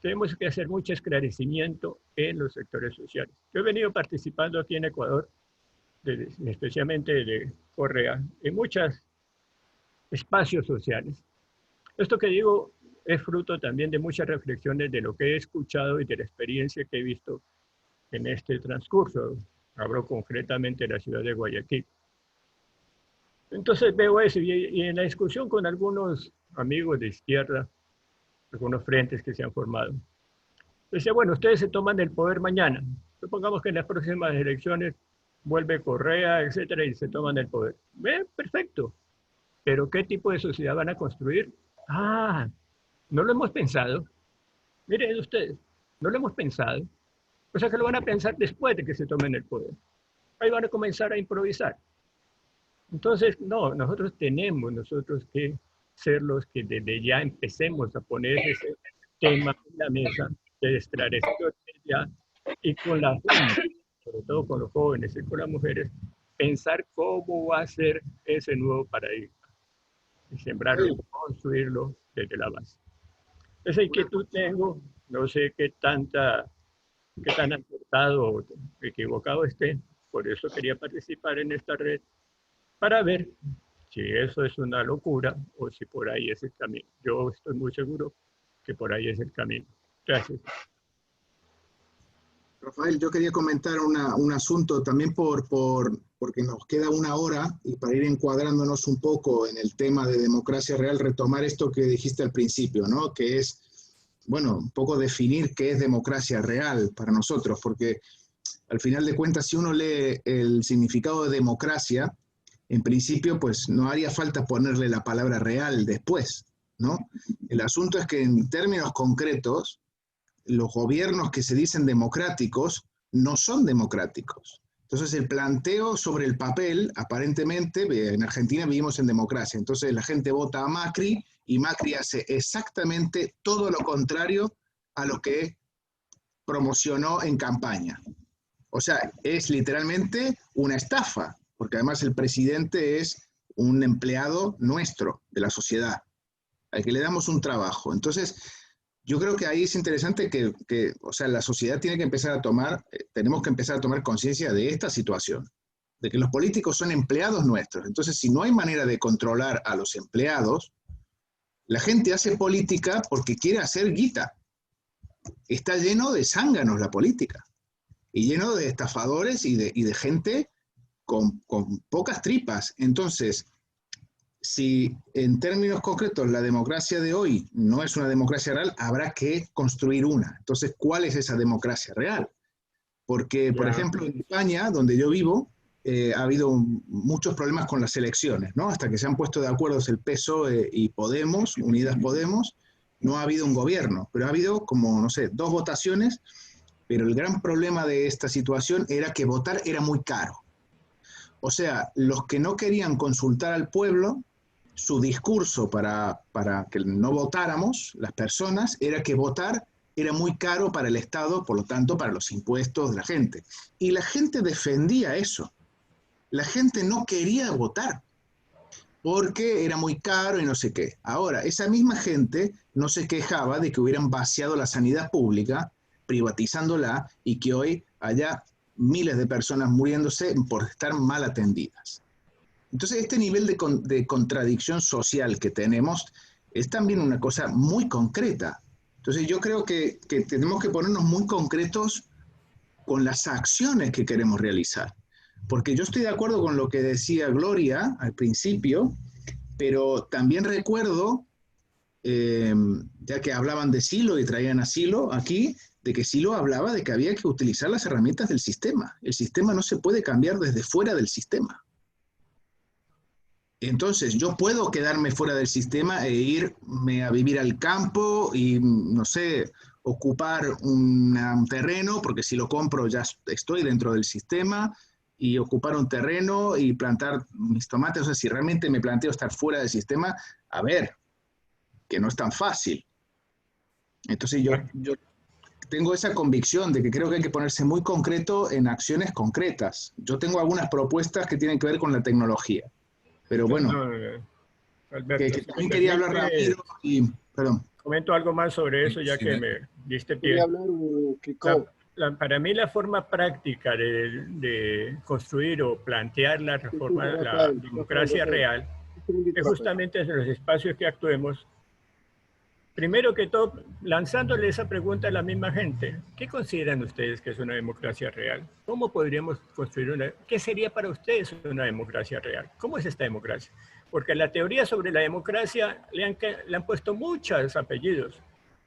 Tenemos que hacer mucho esclarecimiento en los sectores sociales. Yo he venido participando aquí en Ecuador, especialmente de Correa, en muchos espacios sociales. Esto que digo es fruto también de muchas reflexiones de lo que he escuchado y de la experiencia que he visto en este transcurso. Hablo concretamente de la ciudad de Guayaquil. Entonces veo eso y en la discusión con algunos amigos de izquierda, algunos frentes que se han formado, decía, bueno, ustedes se toman el poder mañana. Supongamos que en las próximas elecciones vuelve Correa, etcétera, y se toman el poder. Perfecto. Pero ¿qué tipo de sociedad van a construir? Ah, no lo hemos pensado. Miren ustedes, no lo hemos pensado. O sea que lo van a pensar después de que se tomen el poder. Ahí van a comenzar a improvisar. Entonces, no, nosotros tenemos que ser los que desde ya empecemos a poner ese tema en la mesa de esclarecer ya y con la gente, sobre todo con los jóvenes y con las mujeres, pensar cómo va a ser ese nuevo paradigma y sembrarlo, construirlo desde la base. Esa inquietud tengo, no sé qué tan acertado o equivocado esté, por eso quería participar en esta red, para ver si eso es una locura o si por ahí es el camino. Yo estoy muy seguro que por ahí es el camino. Gracias. Rafael, yo quería comentar un asunto también porque nos queda una hora y para ir encuadrándonos un poco en el tema de democracia real, retomar esto que dijiste al principio, ¿no? Que es, bueno, un poco definir qué es democracia real para nosotros, porque al final de cuentas, si uno lee el significado de democracia, en principio, pues no haría falta ponerle la palabra real después, ¿no? El asunto es que en términos concretos, los gobiernos que se dicen democráticos no son democráticos. Entonces el planteo sobre el papel, aparentemente, en Argentina vivimos en democracia, entonces la gente vota a Macri y Macri hace exactamente todo lo contrario a lo que promocionó en campaña. O sea, es literalmente una estafa, porque además el presidente es un empleado nuestro, de la sociedad, al que le damos un trabajo. Entonces, yo creo que ahí es interesante o sea, la sociedad tiene que empezar a tenemos que empezar a tomar conciencia de esta situación, de que los políticos son empleados nuestros. Entonces, si no hay manera de controlar a los empleados, la gente hace política porque quiere hacer guita. Está lleno de zánganos la política, y lleno de estafadores y de gente con pocas tripas. Entonces, si en términos concretos la democracia de hoy no es una democracia real, habrá que construir una. Entonces, ¿cuál es esa democracia real? Porque, por ejemplo, en España, donde yo vivo, ha habido muchos problemas con las elecciones, ¿no? Hasta que se han puesto de acuerdo el PSOE y Podemos, Unidas Podemos, no ha habido un gobierno, pero ha habido como, no sé, 2 votaciones, pero el gran problema de esta situación era que votar era muy caro. O sea, los que no querían consultar al pueblo, su discurso para que no votáramos, las personas, era que votar era muy caro para el Estado, por lo tanto, para los impuestos de la gente. Y la gente defendía eso. La gente no quería votar. porque era muy caro y no sé qué. Ahora, esa misma gente no se quejaba de que hubieran vaciado la sanidad pública, privatizándola, y que hoy haya miles de personas muriéndose por estar mal atendidas. Entonces, este nivel de contradicción social que tenemos es también una cosa muy concreta. Entonces, yo creo que tenemos que ponernos muy concretos con las acciones que queremos realizar. Porque yo estoy de acuerdo con lo que decía Gloria al principio, pero también recuerdo, ya que hablaban de Silo y traían a Silo aquí, de que Silo hablaba de que había que utilizar las herramientas del sistema. El sistema no se puede cambiar desde fuera del sistema. Entonces, yo puedo quedarme fuera del sistema e irme a vivir al campo y, no sé, ocupar un terreno, porque si lo compro ya estoy dentro del sistema, y ocupar un terreno y plantar mis tomates. O sea, si realmente me planteo estar fuera del sistema, a ver, que no es tan fácil. Entonces yo tengo esa convicción de que creo que hay que ponerse muy concreto en acciones concretas. Yo tengo algunas propuestas que tienen que ver con la tecnología. Pero bueno, Alberto, que también quería hablar rápido y, perdón. Comento algo más sobre eso, ya que me diste pie. Para mí la forma práctica de construir o plantear la reforma, la democracia real, es justamente en los espacios que actuemos. Primero que todo, lanzándole esa pregunta a la misma gente. ¿Qué consideran ustedes que es una democracia real? ¿Cómo podríamos construir una? ¿Qué sería para ustedes una democracia real? ¿Cómo es esta democracia? Porque la teoría sobre la democracia le han puesto muchos apellidos.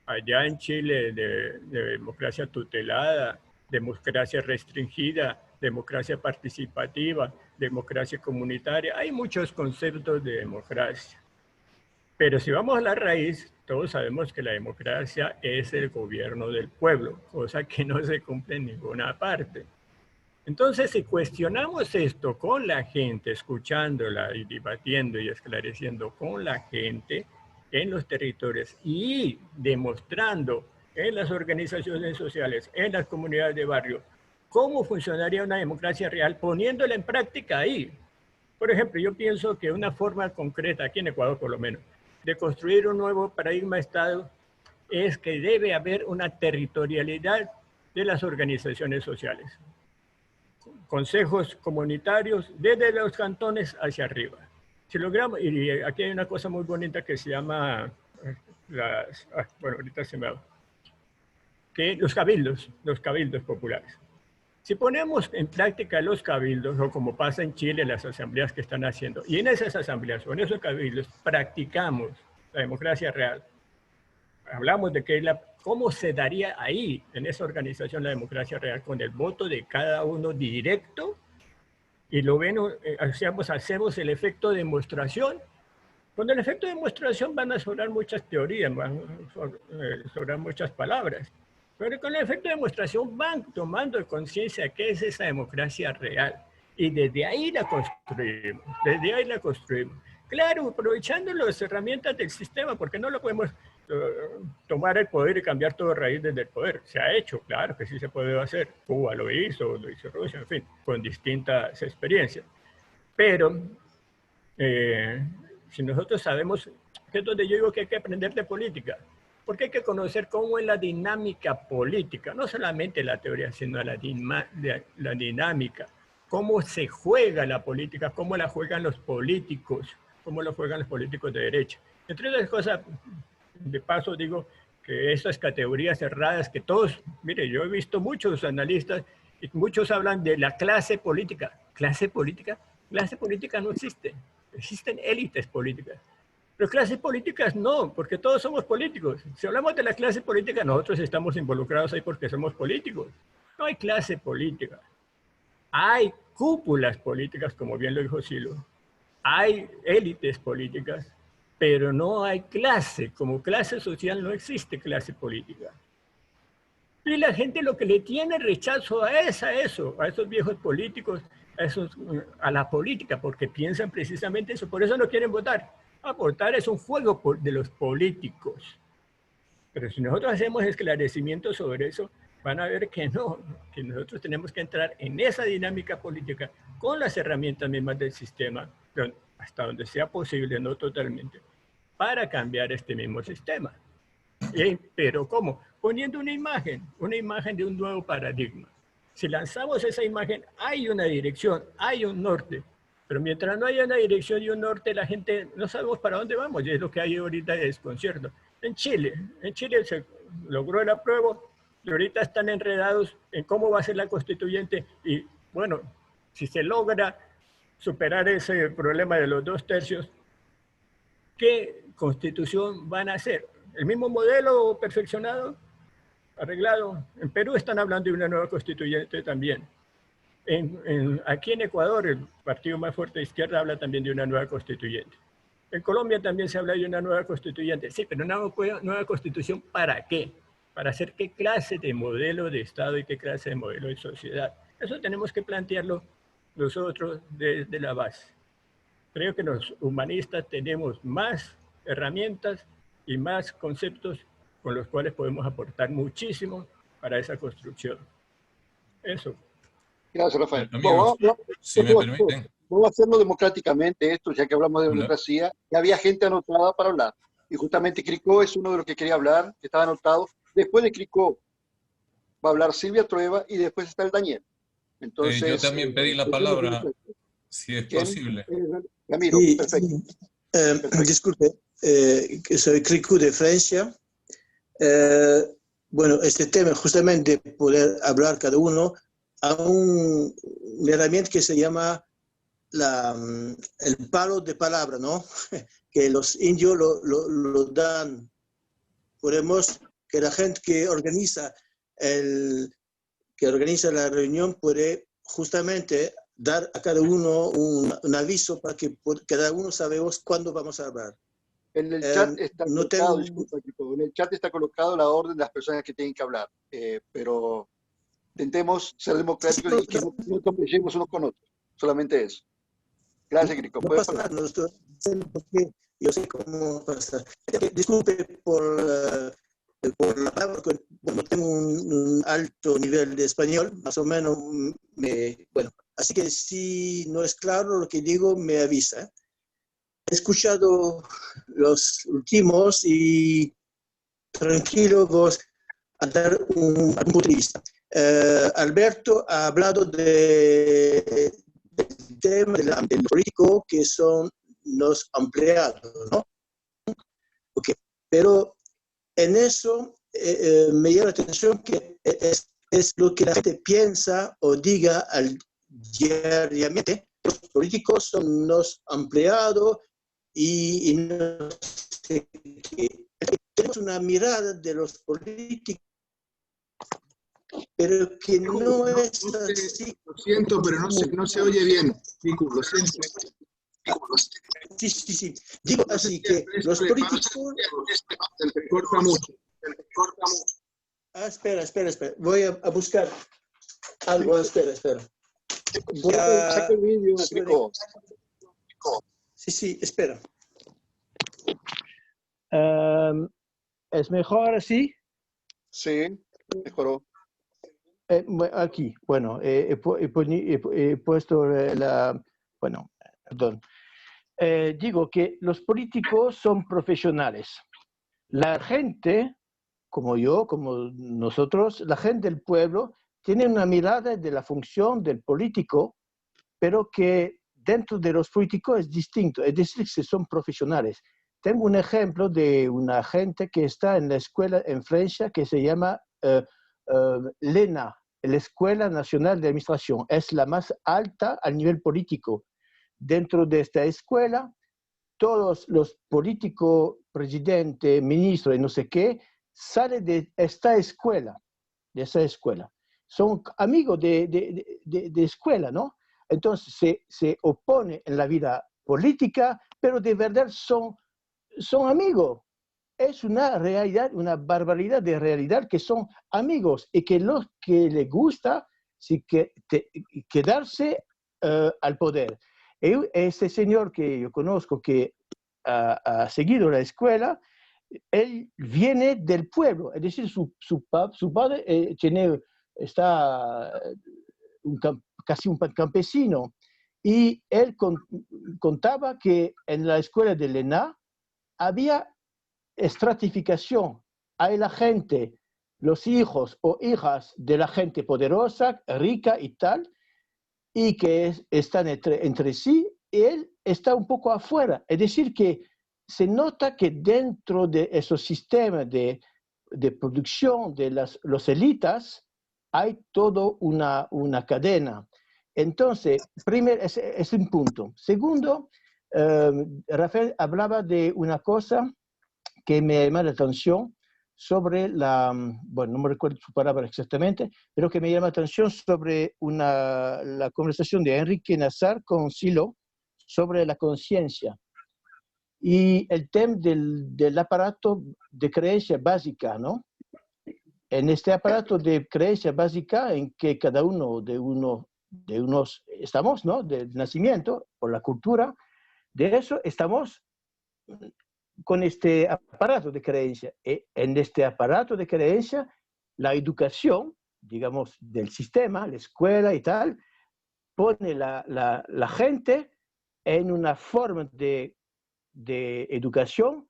Allá en Chile, de democracia tutelada, democracia restringida, democracia participativa, democracia comunitaria. Hay muchos conceptos de democracia. Pero si vamos a la raíz, todos sabemos que la democracia es el gobierno del pueblo, cosa que no se cumple en ninguna parte. Entonces, si cuestionamos esto con la gente, escuchándola y debatiendo y esclareciendo con la gente en los territorios y demostrando en las organizaciones sociales, en las comunidades de barrio, cómo funcionaría una democracia real, poniéndola en práctica ahí. Por ejemplo, yo pienso que una forma concreta, aquí en Ecuador por lo menos, de construir un nuevo paradigma de Estado es que debe haber una territorialidad de las organizaciones sociales. Consejos comunitarios desde los cantones hacia arriba. Si logramos, y aquí hay una cosa muy bonita que se llama, bueno, ahorita se me va, que los cabildos populares. Si ponemos en práctica los cabildos, o como pasa en Chile, las asambleas que están haciendo, y en esas asambleas o en esos cabildos practicamos la democracia real, hablamos de que cómo se daría ahí, en esa organización, la democracia real, con el voto de cada uno directo, y lo ven, hacemos el efecto de demostración. Con el efecto de demostración van a sobrar muchas teorías, van a sobrar muchas palabras. Pero con el efecto de demostración van tomando conciencia de qué es esa democracia real. Y desde ahí la construimos, desde ahí la construimos. Claro, aprovechando las herramientas del sistema, porque no lo podemos tomar el poder y cambiar todo a raíz desde el poder. Se ha hecho, claro que sí se puede hacer. Cuba lo hizo Rusia, en fin, con distintas experiencias. Pero si nosotros sabemos, que es donde yo digo que hay que aprender de política, porque hay que conocer cómo es la dinámica política, no solamente la teoría, sino la dinámica, cómo se juega la política, cómo la juegan los políticos, cómo lo juegan los políticos de derecha. Entre otras cosas, de paso digo que esas categorías cerradas que todos, mire, yo he visto muchos analistas y muchos hablan de la clase política. ¿Clase política? Clase política no existe, existen élites políticas. Pero clases políticas no, porque todos somos políticos. Si hablamos de la clase política, nosotros estamos involucrados ahí porque somos políticos. No hay clase política. Hay cúpulas políticas, como bien lo dijo Silo. Hay élites políticas, pero no hay clase. Como clase social no existe clase política. Y la gente lo que le tiene rechazo es a esos viejos políticos, a la política, porque piensan precisamente eso. Por eso no quieren votar. Votar es un juego de los políticos. Pero si nosotros hacemos esclarecimiento sobre eso, van a ver que no, que nosotros tenemos que entrar en esa dinámica política con las herramientas mismas del sistema, hasta donde sea posible, no totalmente, para cambiar este mismo sistema. Pero ¿cómo? Poniendo una imagen de un nuevo paradigma. Si lanzamos esa imagen, hay una dirección, hay un norte, pero mientras no haya una dirección y un norte, la gente no sabemos para dónde vamos, y es lo que hay ahorita de desconcierto. En Chile se logró el apruebo, y ahorita están enredados en cómo va a ser la constituyente, y bueno, si se logra superar ese problema de los 2/3, ¿qué constitución van a hacer? ¿El mismo modelo perfeccionado, arreglado? En Perú están hablando de una nueva constituyente también. Aquí en Ecuador, el partido más fuerte de izquierda habla también de una nueva constituyente. En Colombia también se habla de una nueva constituyente. Sí, pero una nueva constitución, ¿para qué? Para hacer qué clase de modelo de Estado y qué clase de modelo de sociedad. Eso tenemos que plantearlo nosotros desde la base. Creo que los humanistas tenemos más herramientas y más conceptos con los cuales podemos aportar muchísimo para esa construcción. Eso. Gracias, Rafael. Amigos, si me permiten. Vamos a hacerlo democráticamente esto, ya que hablamos de democracia. Ya había gente anotada para hablar. Y justamente Cricó es uno de los que quería hablar, que estaba anotado. Después de Cricó va a hablar Silvia Trueba y después está el Daniel. Entonces, yo también pedí la palabra, si es posible. Ramiro, sí, perfecto. Disculpe, soy Cricú de Francia. Bueno, este tema, justamente poder hablar cada uno a una herramienta que se llama el palo de palabra, ¿no? Que los indios lo dan. Podemos, que la gente que organiza la reunión puede justamente dar a cada uno un aviso para que cada uno sabemos cuándo vamos a hablar. En el chat está colocado, disculpa, en el chat está colocado la orden de las personas que tienen que hablar, pero intentemos ser democráticos y que no competamos unos con otros, solamente eso. Gracias, Crico. No pasa nada, porque yo sé cómo pasar. Disculpe por la palabra, bueno, tengo un alto nivel de español, más o menos, bueno, así que si no es claro lo que digo, me avisa. He escuchado los últimos y tranquilo vos a dar un punto de vista. Alberto ha hablado del tema del político que son los empleados, ¿no? Okay. Pero en eso me llama la atención que es lo que la gente piensa o diga diariamente. Los políticos son los empleados y no sé qué. Tenemos una mirada de los políticos, pero que no es así. Lo siento, pero no se oye bien. Nico, lo siento. Sí. Digo así que los políticos... Se corta mucho. Espera. Voy a buscar algo. Espera. Saca el vídeo, Crico. Sí, espera. ¿Es mejor así? Sí, mejoró. Aquí, bueno, he puesto bueno, perdón. Digo que los políticos son profesionales. La gente, como yo, como nosotros, la gente del pueblo, tiene una mirada de la función del político, pero que dentro de los políticos es distinto, es decir, que son profesionales. Tengo un ejemplo de una gente que está en la escuela en Francia que se llama l'ENA, la Escuela Nacional de Administración. Es la más alta a nivel político. Dentro de esta escuela, todos los políticos, presidente, ministro y no sé qué, salen de esta escuela, Son amigos de escuela, ¿no? Entonces se oponen en la vida política, pero de verdad son amigos. Es una realidad, una barbaridad de realidad que son amigos y que los que les gusta sí quedarse al poder. Este señor que yo conozco que ha seguido la escuela, él viene del pueblo, es decir, su padre está casi un campesino Y él contaba que en la escuela de Lena había estratificación. Hay la gente, los hijos o hijas de la gente poderosa, rica y tal, y que están entre sí, y él está un poco afuera. Es decir, que se nota que dentro de esos sistemas de producción de los élites hay toda una cadena. Entonces, primero, es un punto. Segundo, Rafael hablaba de una cosa que me llama la atención sobre bueno, no me recuerdo su palabra exactamente, pero que me llama la atención sobre la conversación de Enrique Nazar con Silo sobre la conciencia y el tema del aparato de creencia básica, ¿no? En este aparato de creencia básica en que cada uno de unos estamos, ¿no? Del nacimiento, por la cultura, de eso estamos con este aparato de creencia. En este aparato de creencia, la educación, digamos, del sistema, la escuela y tal, pone la gente en una forma de educación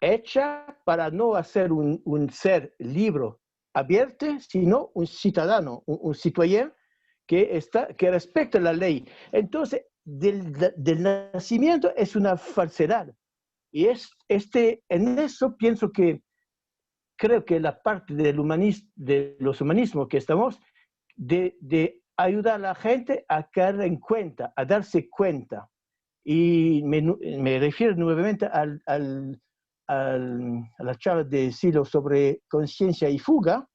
hecha para no hacer un ser libre, abierto, sino un ciudadano, un citoyen que respeta la ley. Entonces, del nacimiento es una falsedad. Y en eso pienso que creo que la parte de los humanismos que estamos, de ayudar a la gente a caer en cuenta, a darse cuenta. Y me refiero nuevamente a la charla de Silo sobre conciencia y fuga.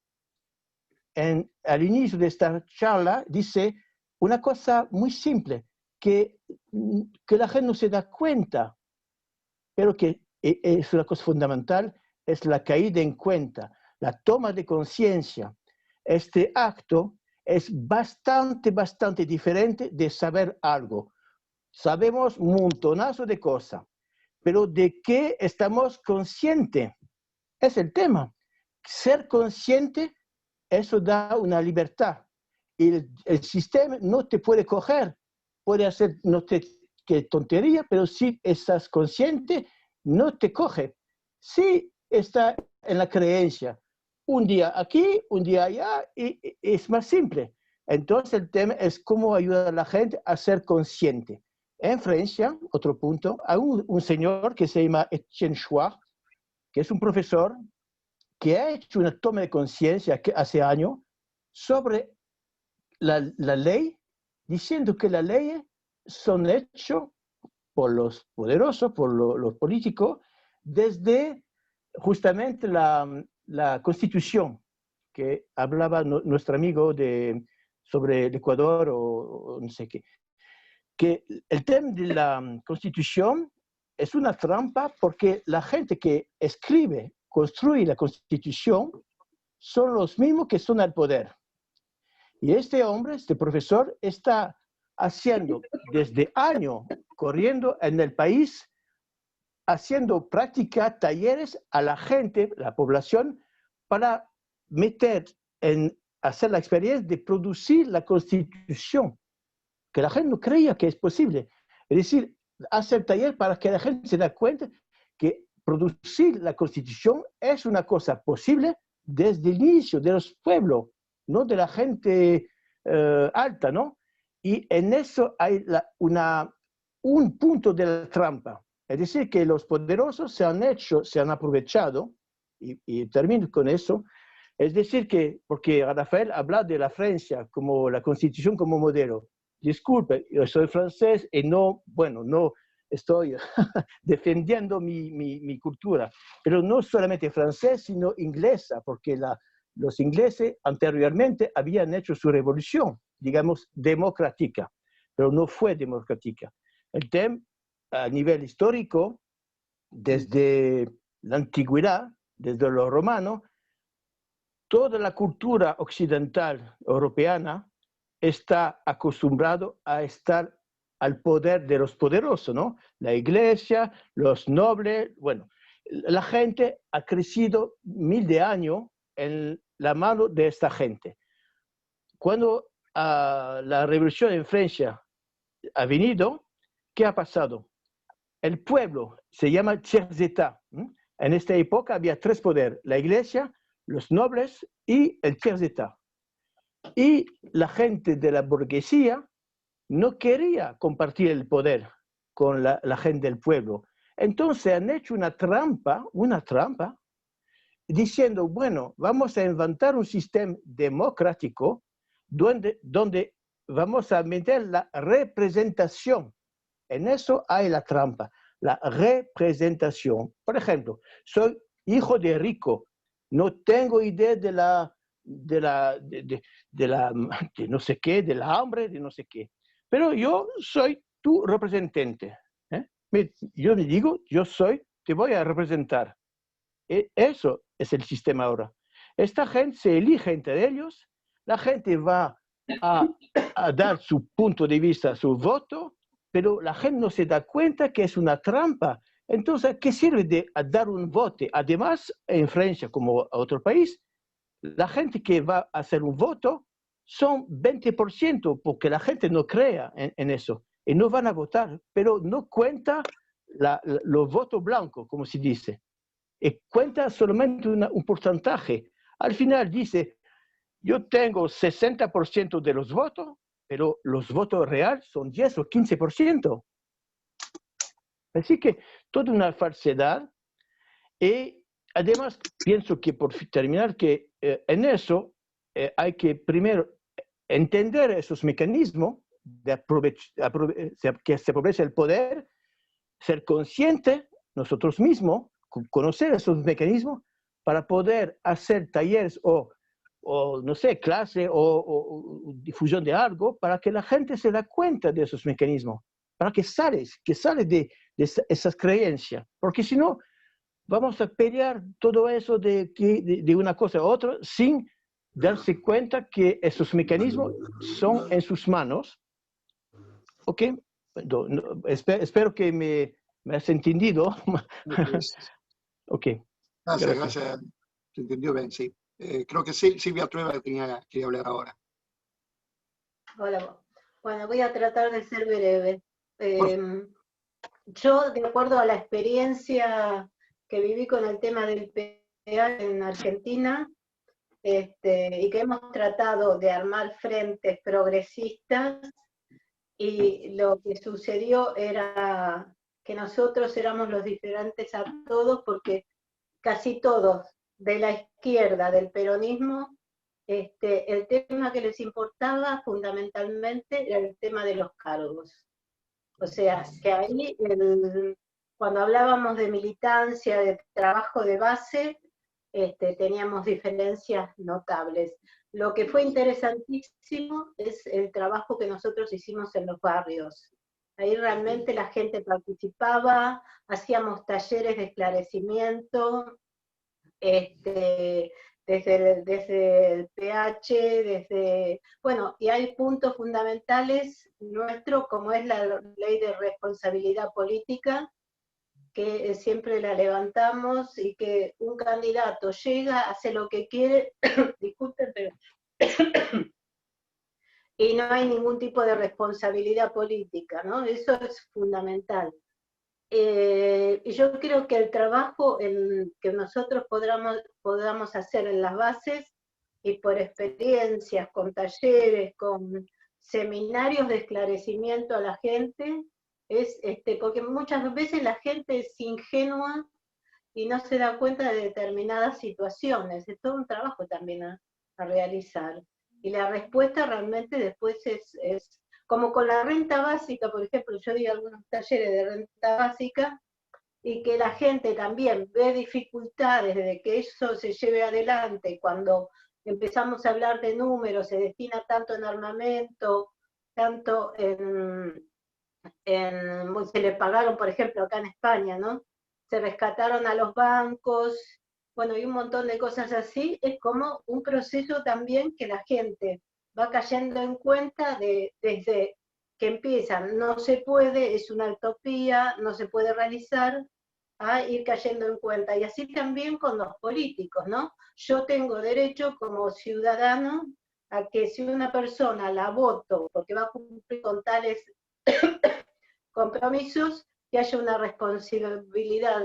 Al inicio de esta charla dice una cosa muy simple, que la gente no se da cuenta, pero que es una cosa fundamental, es la caída en cuenta, la toma de conciencia. Este acto es bastante diferente de saber algo. Sabemos un montonazo de cosas, pero ¿de qué estamos conscientes? Es el tema. Ser consciente, eso da una libertad. Y el sistema no te puede coger, puede hacer, qué tontería, pero si estás consciente, no te coge. Si está en la creencia, un día aquí, un día allá, y es más simple. Entonces el tema es cómo ayudar a la gente a ser consciente. En Francia, otro punto, hay un señor que se llama Etienne Chouard, que es un profesor que ha hecho una toma de conciencia hace años sobre la ley, diciendo que las leyes son hechas por los poderosos, por los políticos, desde justamente la Constitución que hablaba nuestro amigo sobre el Ecuador o no sé qué. Que el tema de la Constitución es una trampa porque la gente que construye la Constitución, son los mismos que son al poder. Y este hombre, este profesor, está haciendo desde años, corriendo en el país, haciendo práctica, talleres a la gente, la población, para hacer la experiencia de producir la Constitución, que la gente no creía que es posible. Es decir, hacer taller para que la gente se dé cuenta que producir la Constitución es una cosa posible desde el inicio de los pueblos, no de la gente alta, ¿no? Y en eso hay un punto de la trampa. Es decir, que los poderosos se han aprovechado, y termino con eso, es decir, porque Rafael habla de la Francia como la Constitución como modelo. Disculpe, yo soy francés y no estoy defendiendo mi cultura, pero no solamente francés, sino inglesa, porque los ingleses anteriormente habían hecho su revolución, digamos, democrática, pero no fue democrática. El tema, a nivel histórico, desde la antigüedad, desde los romanos, toda la cultura occidental europeana está acostumbrado a estar al poder de los poderosos, ¿no? La iglesia, los nobles, bueno, la gente ha crecido 1000 de años en la mano de esta gente. Cuando la revolución en Francia ha venido, ¿qué ha pasado? El pueblo se llama tiers état. En esta época había tres poderes, la iglesia, los nobles y el tiers état. Y la gente de la burguesía no quería compartir el poder con la gente del pueblo. Entonces han hecho una trampa, diciendo, bueno, vamos a inventar un sistema democrático donde vamos a meter la representación. En eso hay la trampa, la representación. Por ejemplo, soy hijo de rico, no tengo idea de no sé qué, de la hambre, de no sé qué. Pero yo soy tu representante. Yo le digo, te voy a representar. Eso es el sistema ahora. Esta gente se elige entre ellos, la gente va a dar su punto de vista, su voto, pero la gente no se da cuenta que es una trampa. Entonces, ¿qué sirve de dar un voto? Además, en Francia, como en otro país, la gente que va a hacer un voto son 20%, porque la gente no crea en eso, y no van a votar, pero no cuenta los votos blancos, como se dice. Cuenta solamente un porcentaje. Al final dice, yo tengo 60% de los votos, pero los votos reales son 10 o 15%. Así que toda una falsedad. Y además pienso que, por terminar, que en eso hay que primero entender esos mecanismos que se aprovecha el poder, ser consciente nosotros mismos, conocer esos mecanismos para poder hacer talleres o no sé, clase o difusión de algo para que la gente se da cuenta de esos mecanismos, para que sale de esas creencias, porque si no vamos a pelear todo eso de una cosa a otra sin darse cuenta que esos mecanismos son en sus manos. ¿Ok? Espero que me has entendido. Ok. Gracias. Se entendió bien, sí. Creo que sí, Silvia Trueba quería hablar ahora. Hola. Bueno, voy a tratar de ser breve. Yo, de acuerdo a la experiencia que viví con el tema del PA en Argentina, y que hemos tratado de armar frentes progresistas, y lo que sucedió era que nosotros éramos los diferentes a todos, porque casi todos de la izquierda, del peronismo, el tema que les importaba fundamentalmente era el tema de los cargos. O sea, que ahí, cuando hablábamos de militancia, de trabajo de base, teníamos diferencias notables. Lo que fue interesantísimo es el trabajo que nosotros hicimos en los barrios. Ahí realmente la gente participaba, hacíamos talleres de esclarecimiento, desde el PH, bueno, y hay puntos fundamentales nuestros, como es la ley de responsabilidad política, que siempre la levantamos, y que un candidato llega, hace lo que quiere, disculpen, pero y no hay ningún tipo de responsabilidad política, ¿no? Eso es fundamental. Y yo creo que el trabajo que nosotros podamos hacer en las bases, y por experiencias, con talleres, con seminarios de esclarecimiento a la gente, es porque muchas veces la gente es ingenua y no se da cuenta de determinadas situaciones. Es todo un trabajo también a realizar. Y la respuesta realmente después es como con la renta básica, por ejemplo. Yo di algunos talleres de renta básica, y que la gente también ve dificultades de que eso se lleve adelante. Cuando empezamos a hablar de números, se destina tanto en armamento, tanto se le pagaron, por ejemplo, acá en España, ¿no? Se rescataron a los bancos, bueno, y un montón de cosas así. Es como un proceso también que la gente va cayendo en cuenta desde que empiezan, no se puede, es una utopía, no se puede realizar, a ir cayendo en cuenta. Y así también con los políticos, ¿no? Yo tengo derecho como ciudadano a que si una persona la voto porque va a cumplir con tales compromisos, que haya una responsabilidad,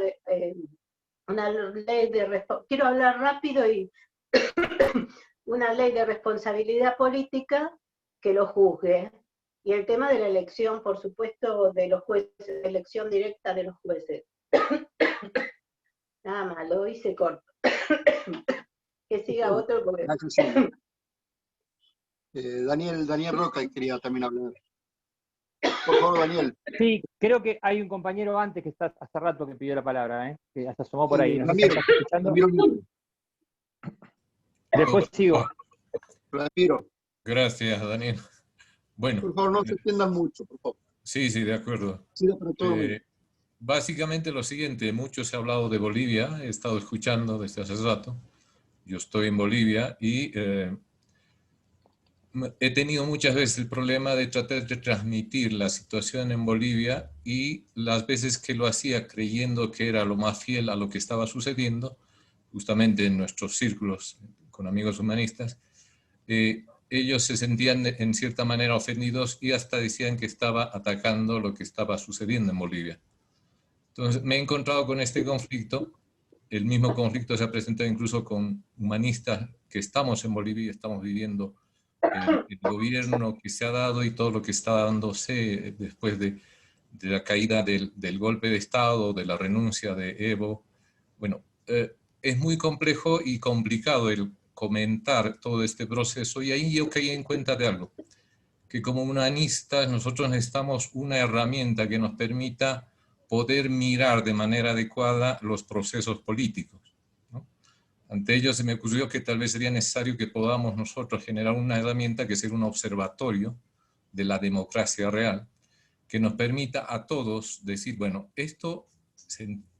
una ley de quiero hablar rápido y una ley de responsabilidad política que lo juzgue. Y el tema de la elección, por supuesto, de los jueces, elección directa de los jueces. Nada más, lo hice corto. Que siga otro porque... Daniel Roca quería también hablar. Por favor, Daniel. Sí, creo que hay un compañero antes que está hace rato que pidió la palabra, que hasta asomó por ahí. No sé si Ramiro, estás escuchando. Después sigo. Ramiro. Gracias, Daniel. Bueno. Por favor, no se extiendan mucho, por favor. Sí, de acuerdo. Sí, pero todo bien. Básicamente lo siguiente, mucho se ha hablado de Bolivia, he estado escuchando desde hace rato. Yo estoy en Bolivia y he tenido muchas veces el problema de tratar de transmitir la situación en Bolivia, y las veces que lo hacía creyendo que era lo más fiel a lo que estaba sucediendo, justamente en nuestros círculos con amigos humanistas, ellos se sentían en cierta manera ofendidos y hasta decían que estaba atacando lo que estaba sucediendo en Bolivia. Entonces me he encontrado con este conflicto. El mismo conflicto se ha presentado incluso con humanistas que estamos en Bolivia y estamos viviendo el gobierno que se ha dado y todo lo que está dándose después de la caída del golpe de Estado, de la renuncia de Evo. Bueno, es muy complejo y complicado el comentar todo este proceso, y ahí yo caí en cuenta de algo, que como humanistas nosotros necesitamos una herramienta que nos permita poder mirar de manera adecuada los procesos políticos, ¿no? Ante ello se me ocurrió que tal vez sería necesario que podamos nosotros generar una herramienta que sea un observatorio de la democracia real, que nos permita a todos decir, bueno, esto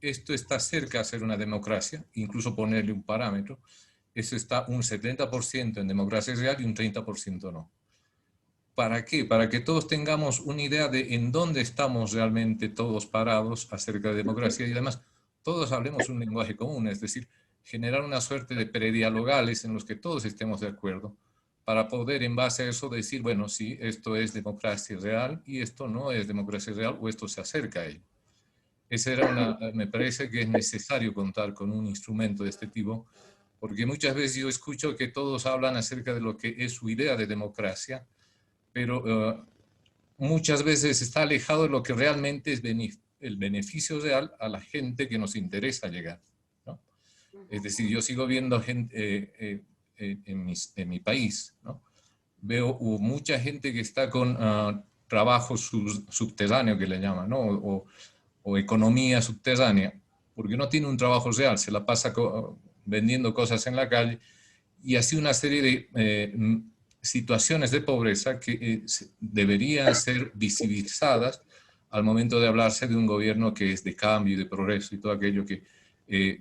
está cerca de ser una democracia, incluso ponerle un parámetro. Eso está un 70% en democracia real y un 30% no. ¿Para qué? Para que todos tengamos una idea de en dónde estamos realmente todos parados acerca de democracia, y además todos hablemos un lenguaje común, es decir, generar una suerte de predialogales en los que todos estemos de acuerdo, para poder en base a eso decir, bueno, sí, esto es democracia real y esto no es democracia real, o esto se acerca a ello. Me parece que es necesario contar con un instrumento de este tipo, porque muchas veces yo escucho que todos hablan acerca de lo que es su idea de democracia, pero muchas veces está alejado de lo que realmente es el beneficio real a la gente que nos interesa llegar, ¿no? Es decir, yo sigo viendo gente en mi país, ¿no? Veo mucha gente que está con trabajo subterráneo, que le llaman, ¿no? O economía subterránea, porque no tiene un trabajo real, se la pasa vendiendo cosas en la calle, y así una serie de situaciones de pobreza que deberían ser visibilizadas al momento de hablarse de un gobierno que es de cambio y de progreso y todo aquello que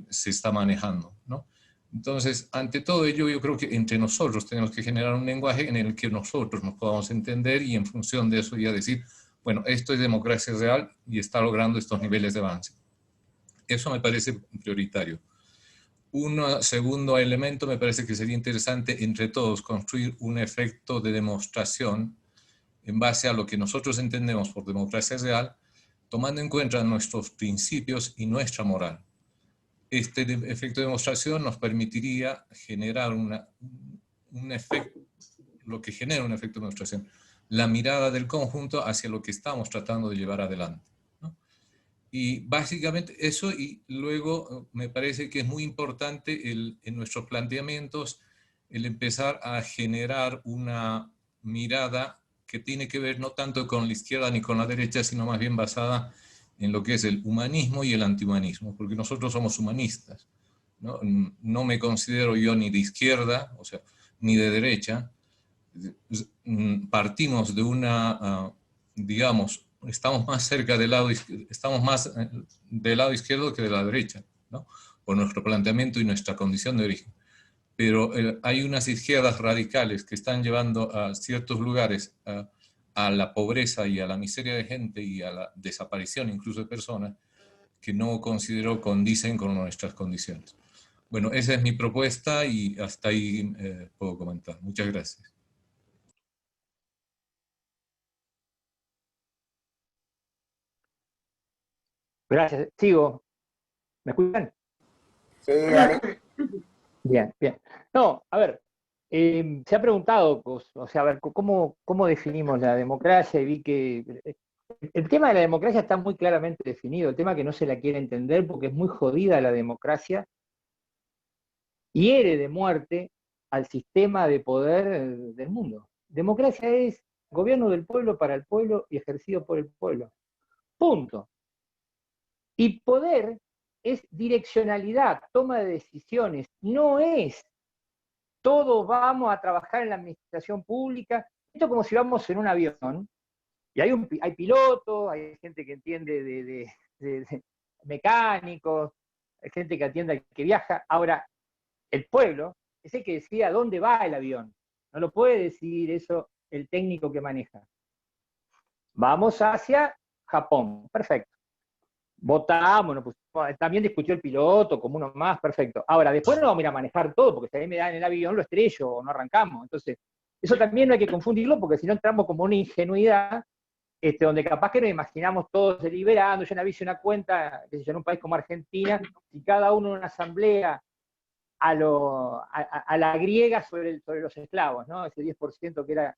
se está manejando, ¿no? Entonces, ante todo ello, yo creo que entre nosotros tenemos que generar un lenguaje en el que nosotros nos podamos entender, y en función de eso ya decir, bueno, esto es democracia real y está logrando estos niveles de avance. Eso me parece prioritario. Un segundo elemento, me parece que sería interesante entre todos construir un efecto de demostración en base a lo que nosotros entendemos por democracia real, tomando en cuenta nuestros principios y nuestra moral. Este efecto de demostración nos permitiría generar un efecto, lo que genera un efecto de demostración, la mirada del conjunto hacia lo que estamos tratando de llevar adelante, ¿no? Y básicamente eso, y luego me parece que es muy importante en nuestros planteamientos el empezar a generar una mirada que tiene que ver no tanto con la izquierda ni con la derecha, sino más bien basada en lo que es el humanismo y el antihumanismo, porque nosotros somos humanistas, ¿no? No me considero yo ni de izquierda, o sea, ni de derecha. Partimos de una, digamos, estamos más cerca del lado, estamos más del lado izquierdo que de la derecha, ¿no? Por nuestro planteamiento y nuestra condición de origen. Pero hay unas izquierdas radicales que están llevando a ciertos lugares a la pobreza y a la miseria de gente y a la desaparición incluso de personas que no considero condicen con nuestras condiciones. Bueno, esa es mi propuesta y hasta ahí puedo comentar. Muchas gracias. Gracias. Sigo. ¿Me escuchan? Sí, dale. Bien, bien. No, a ver, se ha preguntado, o sea, a ver, ¿cómo definimos la democracia? Y vi que el tema de la democracia está muy claramente definido, el tema que no se la quiere entender porque es muy jodida la democracia, hiere de muerte al sistema de poder del mundo. Democracia es gobierno del pueblo para el pueblo y ejercido por el pueblo. Punto. Y poder es direccionalidad, toma de decisiones, no es todos vamos a trabajar en la administración pública. Esto es como si vamos en un avión y hay pilotos, hay gente que entiende de mecánicos, hay gente que atiende al que viaja. Ahora, el pueblo es el que decide a dónde va el avión. No lo puede decidir eso el técnico que maneja. Vamos hacia Japón, perfecto. Votamos, también discutió el piloto como uno más, perfecto. Ahora, después no vamos a ir a manejar todo, porque si a mí me dan el avión, lo estrello o no arrancamos. Entonces, eso también no hay que confundirlo, porque si no entramos como una ingenuidad, donde capaz que nos imaginamos todos deliberando. Yo una vez hice una cuenta, qué sé yo, en un país como Argentina, y cada uno en una asamblea a la griega sobre los esclavos, ¿no? Ese 10% que era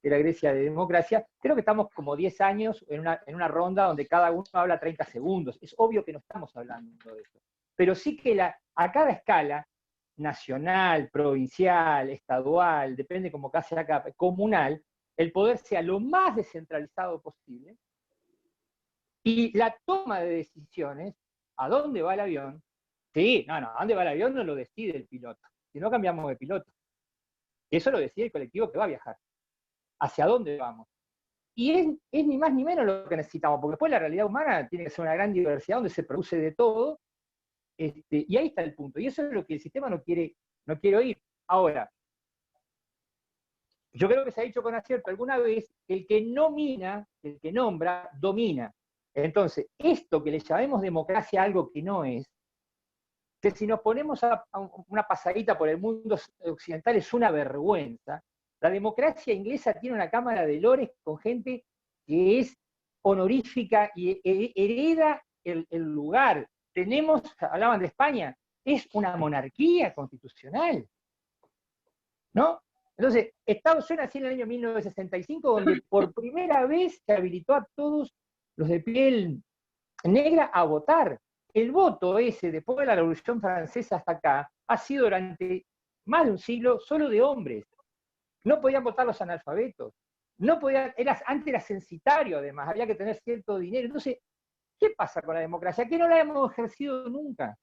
Grecia de democracia, creo que estamos como 10 años en una ronda donde cada uno habla 30 segundos. Es obvio que no estamos hablando de eso. Pero sí que a cada escala, nacional, provincial, estadual, depende como casi acá, comunal, el poder sea lo más descentralizado posible y la toma de decisiones, ¿a dónde va el avión? Sí, no, ¿a dónde va el avión? No lo decide el piloto, si no cambiamos de piloto. Eso lo decide el colectivo que va a viajar. ¿Hacia dónde vamos? Y es ni más ni menos lo que necesitamos, porque después la realidad humana tiene que ser una gran diversidad donde se produce de todo, y ahí está el punto. Y eso es lo que el sistema no quiere oír. Ahora, yo creo que se ha dicho con acierto alguna vez que el que nomina, el que nombra, domina. Entonces, esto que le llamemos democracia algo que no es, que si nos ponemos a una pasadita por el mundo occidental es una vergüenza. La democracia inglesa tiene una cámara de lores con gente que es honorífica y hereda el lugar. Hablaban de España, es una monarquía constitucional, ¿no? Entonces, Estados Unidos nació en el año 1965, donde por primera vez se habilitó a todos los de piel negra a votar. El voto ese, después de la Revolución Francesa hasta acá, ha sido durante más de un siglo solo de hombres. No podían votar los analfabetos. Antes era censitario, además, había que tener cierto dinero. Entonces, ¿qué pasa con la democracia? Que no la hemos ejercido nunca.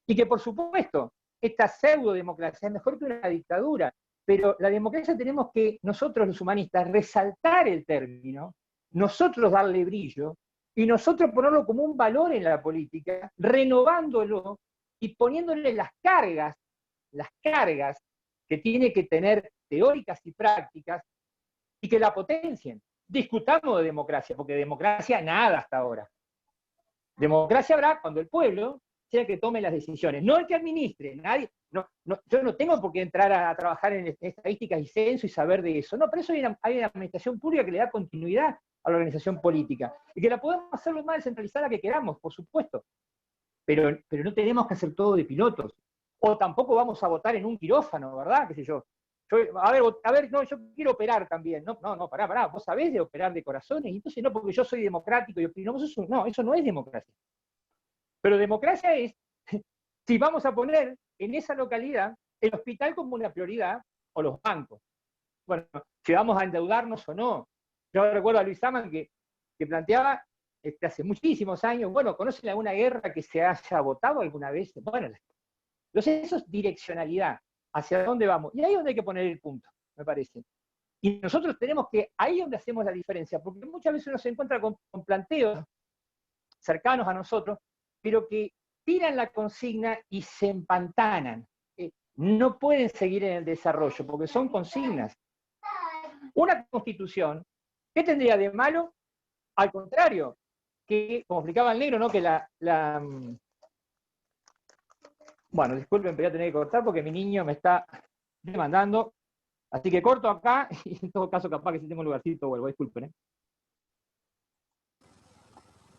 Y que, por supuesto, esta pseudo-democracia es mejor que una dictadura. Pero la democracia tenemos que, nosotros los humanistas, resaltar el término, nosotros darle brillo, y nosotros ponerlo como un valor en la política, renovándolo y poniéndole las cargas que tiene que tener teóricas y prácticas, y que la potencien. Discutamos de democracia, porque de democracia nada hasta ahora. Democracia habrá cuando el pueblo sea el que tome las decisiones, no el que administre. Yo no tengo por qué entrar a trabajar en estadísticas y censo y saber de eso. No, pero eso hay una administración pública que le da continuidad a la organización política, y que la podemos hacer lo más descentralizada que queramos, por supuesto, pero no tenemos que hacer todo de pilotos, o tampoco vamos a votar en un quirófano, ¿verdad? ¿Qué sé yo? No, yo quiero operar también. No, pará, vos sabés de operar de corazones, y entonces no, porque yo soy democrático y opinamos eso. No, eso no es democracia. Pero democracia es, si vamos a poner en esa localidad el hospital como una prioridad, o los bancos. Bueno, si vamos a endeudarnos o no. Yo recuerdo a Luis Aman que planteaba hace muchísimos años, bueno, ¿conocen alguna guerra que se haya votado alguna vez? Bueno, entonces eso es direccionalidad, hacia dónde vamos. Y ahí es donde hay que poner el punto, me parece. Y nosotros tenemos que, ahí es donde hacemos la diferencia, porque muchas veces uno se encuentra con planteos cercanos a nosotros, pero que tiran la consigna y se empantanan. No pueden seguir en el desarrollo, porque son consignas. Una constitución, ¿qué tendría de malo? Al contrario, que, como explicaba el negro, ¿no? Que bueno, disculpen, pero voy a tener que cortar porque mi niño me está demandando. Así que corto acá, y en todo caso capaz que si tengo un lugarcito vuelvo, disculpen.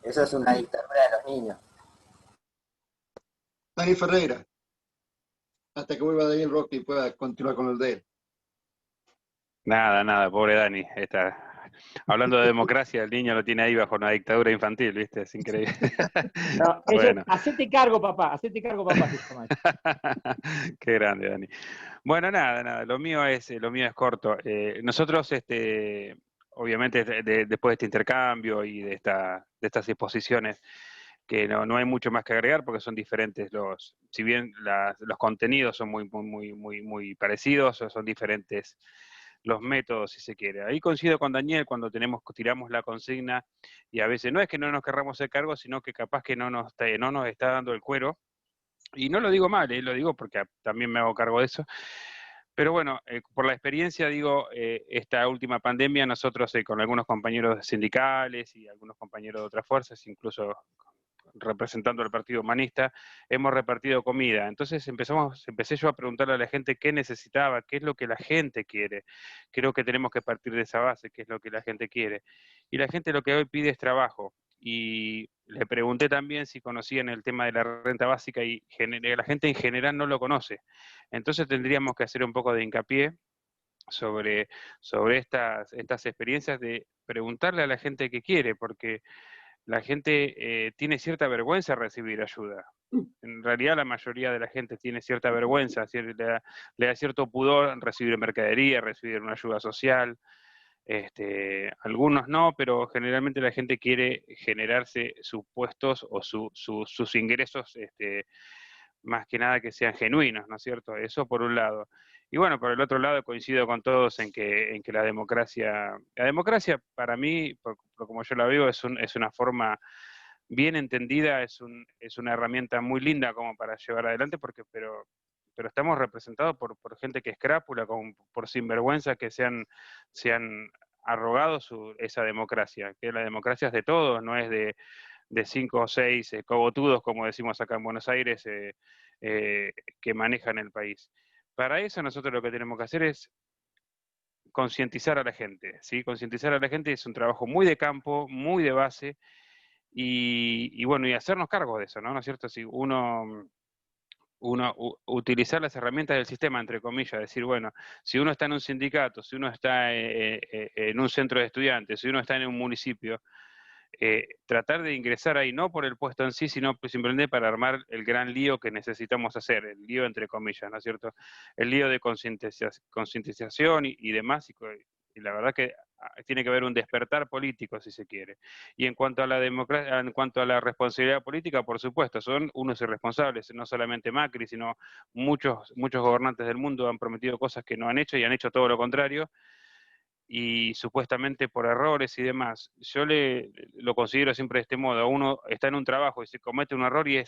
Eso es una dictadura de los niños. Dani Ferreira, hasta que vuelva Daniel Roque y pueda continuar con el de él. Nada, pobre Dani. Hablando de democracia, el niño lo tiene ahí bajo una dictadura infantil, ¿viste? Es increíble. No, eso, Bueno. hacete cargo, papá, se llama eso. Qué grande, Dani. Bueno, nada, lo mío es corto. Nosotros, obviamente, después de este intercambio y de estas exposiciones, que no hay mucho más que agregar porque son diferentes si bien los contenidos son muy parecidos, son diferentes los métodos, si se quiere. Ahí coincido con Daniel cuando tiramos la consigna y a veces no es que no nos querramos hacer cargo, sino que capaz que no nos está dando el cuero. Y no lo digo mal, lo digo porque también me hago cargo de eso. Pero bueno, por la experiencia, digo, esta última pandemia, nosotros con algunos compañeros sindicales y algunos compañeros de otras fuerzas, incluso representando al Partido Humanista, hemos repartido comida. Entonces empecé yo a preguntarle a la gente qué necesitaba, qué es lo que la gente quiere. Creo que tenemos que partir de esa base, qué es lo que la gente quiere. Y la gente lo que hoy pide es trabajo. Y le pregunté también si conocían el tema de la renta básica y la gente en general no lo conoce. Entonces tendríamos que hacer un poco de hincapié sobre estas experiencias de preguntarle a la gente qué quiere, porque la gente tiene cierta vergüenza recibir ayuda. En realidad la mayoría de la gente tiene cierta vergüenza, le da cierto pudor recibir mercadería, recibir una ayuda social. Algunos no, pero generalmente la gente quiere generarse sus puestos o sus ingresos, más que nada que sean genuinos, ¿no es cierto? Eso por un lado. Y bueno, por el otro lado coincido con todos en que la democracia para mí, como yo la veo, es una forma bien entendida, es una herramienta muy linda como para llevar adelante, pero estamos representados por gente que es crápula, por sinvergüenza que se han arrogado esa democracia, que la democracia es de todos, no es de 5 o 6 cogotudos, como decimos acá en Buenos Aires, que manejan el país. Para eso nosotros lo que tenemos que hacer es concientizar a la gente, ¿sí? Concientizar a la gente es un trabajo muy de campo, muy de base, y bueno, y hacernos cargo de eso, ¿no? ¿No es cierto? Si uno utilizar las herramientas del sistema, entre comillas, decir, bueno, si uno está en un sindicato, si uno está en un centro de estudiantes, si uno está en un municipio, tratar de ingresar ahí, no por el puesto en sí, sino simplemente para armar el gran lío que necesitamos hacer, el lío entre comillas, ¿no es cierto? El lío de concientización y demás, y la verdad que tiene que haber un despertar político, si se quiere. Y en cuanto a la democracia, en cuanto a la responsabilidad política, por supuesto, son unos irresponsables, no solamente Macri, sino muchos gobernantes del mundo han prometido cosas que no han hecho y han hecho todo lo contrario, y supuestamente por errores y demás. Yo lo considero siempre de este modo: uno está en un trabajo y se comete un error y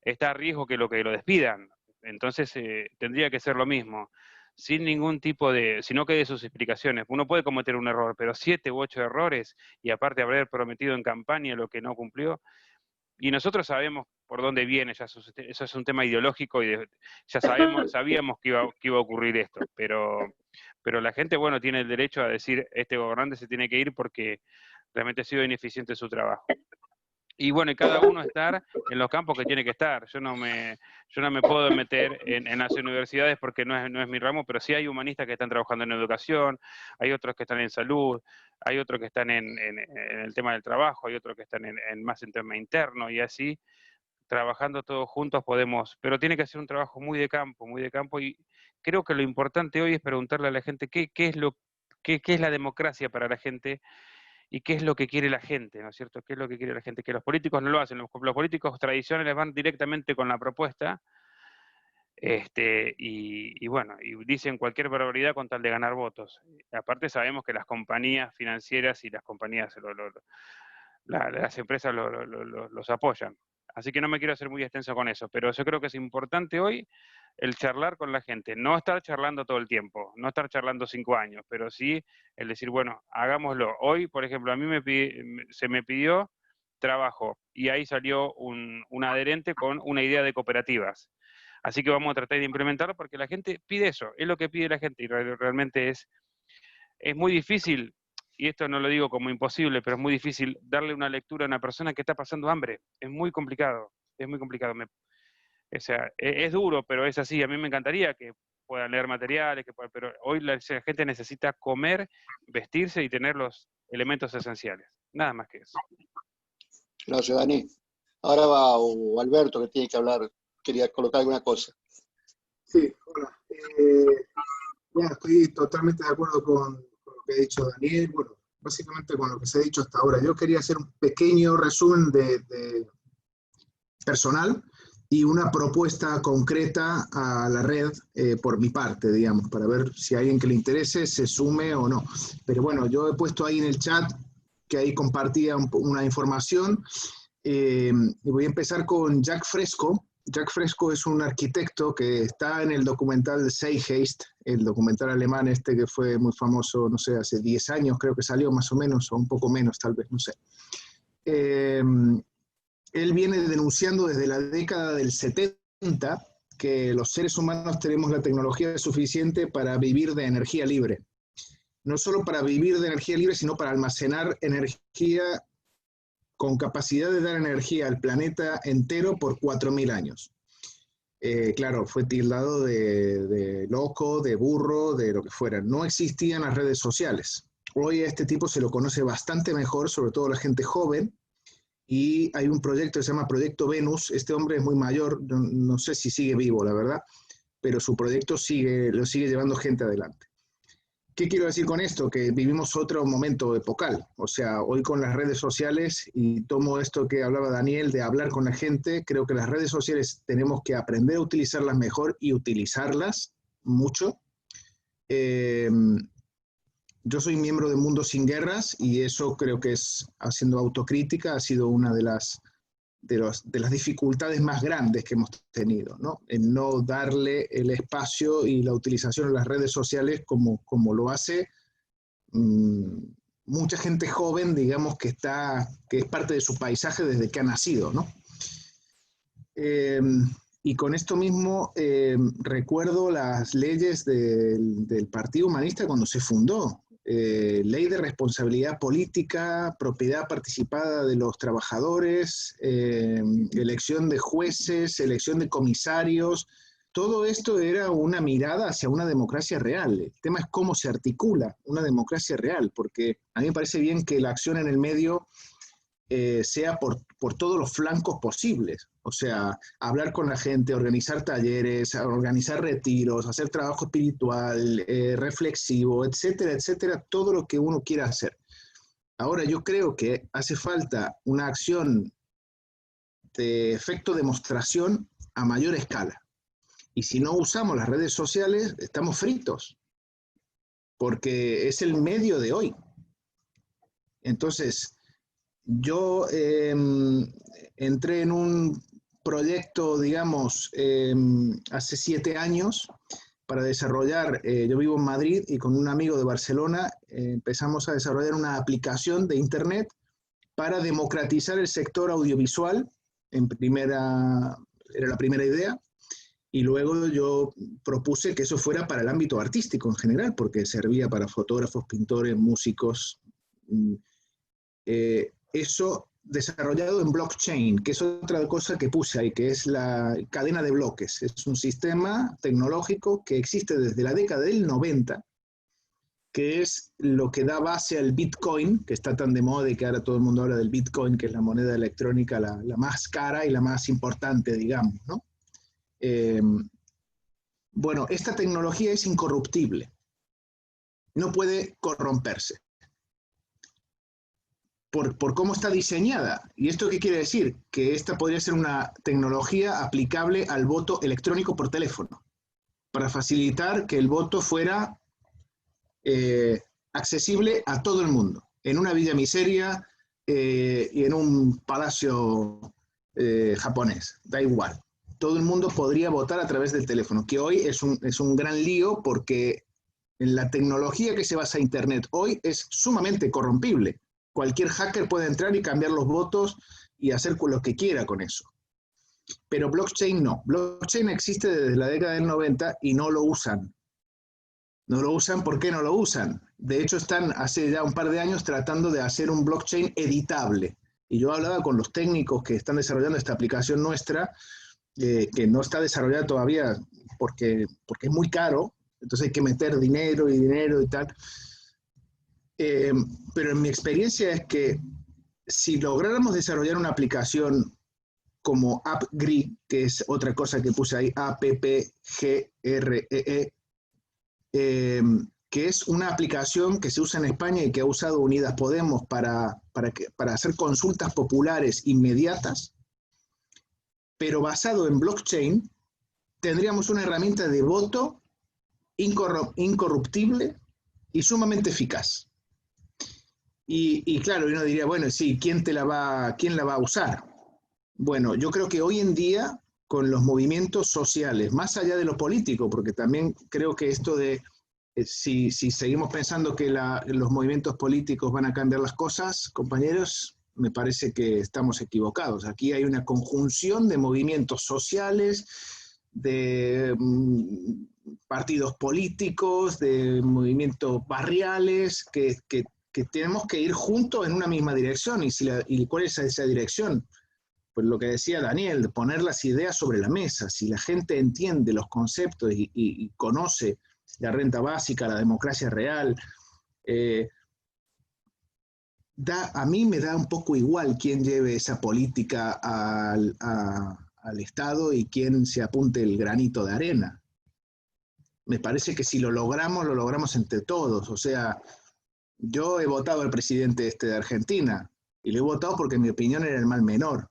está a riesgo que lo despidan. Entonces tendría que ser lo mismo, sin ningún tipo sino que de sus explicaciones. Uno puede cometer un error, pero 7 u 8 errores, y aparte haber prometido en campaña lo que no cumplió, y nosotros sabemos por dónde viene, eso es un tema ideológico, y ya sabíamos que iba a ocurrir esto, pero la gente, bueno, tiene el derecho a decir, este gobernante se tiene que ir porque realmente ha sido ineficiente su trabajo. Y bueno, y cada uno estar en los campos que tiene que estar. Yo no me puedo meter en las universidades porque no es mi ramo, pero sí hay humanistas que están trabajando en educación, hay otros que están en salud, hay otros que están en el tema del trabajo, hay otros que están más en tema interno, y así, trabajando todos juntos podemos, pero tiene que ser un trabajo muy de campo, y creo que lo importante hoy es preguntarle a la gente qué es la democracia para la gente, y qué es lo que quiere la gente, ¿no es cierto? ¿Qué es lo que quiere la gente? Que los políticos no lo hacen, los políticos tradicionales van directamente con la propuesta, y bueno, y dicen cualquier barbaridad con tal de ganar votos. Aparte sabemos que las compañías financieras y las compañías, las empresas los apoyan. Así que no me quiero hacer muy extenso con eso, pero yo creo que es importante hoy el charlar con la gente, no estar charlando todo el tiempo, no estar charlando 5 años, pero sí el decir, bueno, hagámoslo. Hoy, por ejemplo, a mí se me pidió trabajo, y ahí salió un adherente con una idea de cooperativas. Así que vamos a tratar de implementarlo porque la gente pide eso, es lo que pide la gente, y realmente es muy difícil y esto no lo digo como imposible, pero es muy difícil darle una lectura a una persona que está pasando hambre. Es muy complicado, es muy complicado. O sea, es duro, pero es así. A mí me encantaría que puedan leer materiales, pero hoy la gente necesita comer, vestirse y tener los elementos esenciales. Nada más que eso. Gracias, Dani. Ahora va Alberto, que tiene que hablar, quería colocar alguna cosa. Sí, hola. Bueno, estoy totalmente de acuerdo con lo que ha dicho Daniel, bueno, básicamente con lo que se ha dicho hasta ahora. Yo quería hacer un pequeño resumen de personal y una propuesta concreta a la red por mi parte, digamos, para ver si a alguien que le interese se sume o no. Pero bueno, yo he puesto ahí en el chat que ahí compartía una información y voy a empezar con Jack Fresco. Jack Fresco es un arquitecto que está en el documental Zeitgeist, el documental alemán este que fue muy famoso, no sé, hace 10 años creo que salió más o menos, o un poco menos tal vez, no sé. Él viene denunciando desde la década del 70 que los seres humanos tenemos la tecnología suficiente para vivir de energía libre. No solo para vivir de energía libre, sino para almacenar energía con capacidad de dar energía al planeta entero por 4.000 años. Claro, fue tildado de loco, de burro, de lo que fuera. No existían las redes sociales. Hoy a este tipo se lo conoce bastante mejor, sobre todo la gente joven, y hay un proyecto que se llama Proyecto Venus. Este hombre es muy mayor, no sé si sigue vivo, la verdad, pero su proyecto lo sigue llevando gente adelante. ¿Qué quiero decir con esto? Que vivimos otro momento epocal. O sea, hoy con las redes sociales, y tomo esto que hablaba Daniel, de hablar con la gente, creo que las redes sociales tenemos que aprender a utilizarlas mejor y utilizarlas mucho. Yo soy miembro de Mundo Sin Guerras y eso creo que es, haciendo autocrítica, ha sido una de las dificultades más grandes que hemos tenido, ¿no? En no darle el espacio y la utilización de las redes sociales como lo hace mucha gente joven, digamos, que es parte de su paisaje desde que ha nacido, ¿no? Y con esto mismo recuerdo las leyes del Partido Humanista cuando se fundó. Ley de responsabilidad política, propiedad participada de los trabajadores, elección de jueces, elección de comisarios. Todo esto era una mirada hacia una democracia real. El tema es cómo se articula una democracia real, porque a mí me parece bien que la acción en el medio sea por todos los flancos posibles. O sea, hablar con la gente, organizar talleres, organizar retiros, hacer trabajo espiritual, reflexivo, etcétera, etcétera, todo lo que uno quiera hacer. Ahora, yo creo que hace falta una acción de efecto demostración a mayor escala. Y si no usamos las redes sociales, estamos fritos, porque es el medio de hoy. Entonces, yo entré en un proyecto, digamos, hace 7 años para desarrollar, yo vivo en Madrid y con un amigo de Barcelona empezamos a desarrollar una aplicación de Internet para democratizar el sector audiovisual. Era la primera idea, y luego yo propuse que eso fuera para el ámbito artístico en general, porque servía para fotógrafos, pintores, músicos. Eso desarrollado en blockchain, que es otra cosa que puse ahí, que es la cadena de bloques. Es un sistema tecnológico que existe desde la década del 90, que es lo que da base al Bitcoin, que está tan de moda y que ahora todo el mundo habla del Bitcoin, que es la moneda electrónica la más cara y la más importante, digamos, ¿no? Bueno, esta tecnología es incorruptible. No puede corromperse. Por cómo está diseñada. ¿Y esto qué quiere decir? Que esta podría ser una tecnología aplicable al voto electrónico por teléfono, para facilitar que el voto fuera accesible a todo el mundo, en una villa miseria y en un palacio japonés, da igual. Todo el mundo podría votar a través del teléfono, que hoy es un gran lío porque la tecnología que se basa en Internet hoy es sumamente corrompible. Cualquier hacker puede entrar y cambiar los votos y hacer lo que quiera con eso. Pero blockchain no. Blockchain existe desde la década del 90 y no lo usan. No lo usan, ¿por qué no lo usan? De hecho, están hace ya un par de años tratando de hacer un blockchain editable. Y yo hablaba con los técnicos que están desarrollando esta aplicación nuestra, que no está desarrollada todavía porque es muy caro, entonces hay que meter dinero y tal. Pero en mi experiencia es que si lográramos desarrollar una aplicación como AppGree, que es otra cosa que puse ahí, AppGree, que es una aplicación que se usa en España y que ha usado Unidas Podemos para hacer consultas populares inmediatas, pero basado en blockchain, tendríamos una herramienta de voto incorruptible y sumamente eficaz. Y claro, uno diría, bueno, sí, ¿quién la va a usar? Bueno, yo creo que hoy en día, con los movimientos sociales, más allá de lo político, porque también creo que esto de, si seguimos pensando que los movimientos políticos van a cambiar las cosas, compañeros, me parece que estamos equivocados. Aquí hay una conjunción de movimientos sociales, de partidos políticos, de movimientos barriales, que tenemos que ir juntos en una misma dirección. ¿Y cuál es esa dirección? Pues lo que decía Daniel, poner las ideas sobre la mesa. Si la gente entiende los conceptos y conoce la renta básica, la democracia real, a mí me da un poco igual quién lleve esa política al Estado y quién se apunte el granito de arena. Me parece que si lo logramos entre todos. O sea, yo he votado al presidente de Argentina, y lo he votado porque en mi opinión era el mal menor,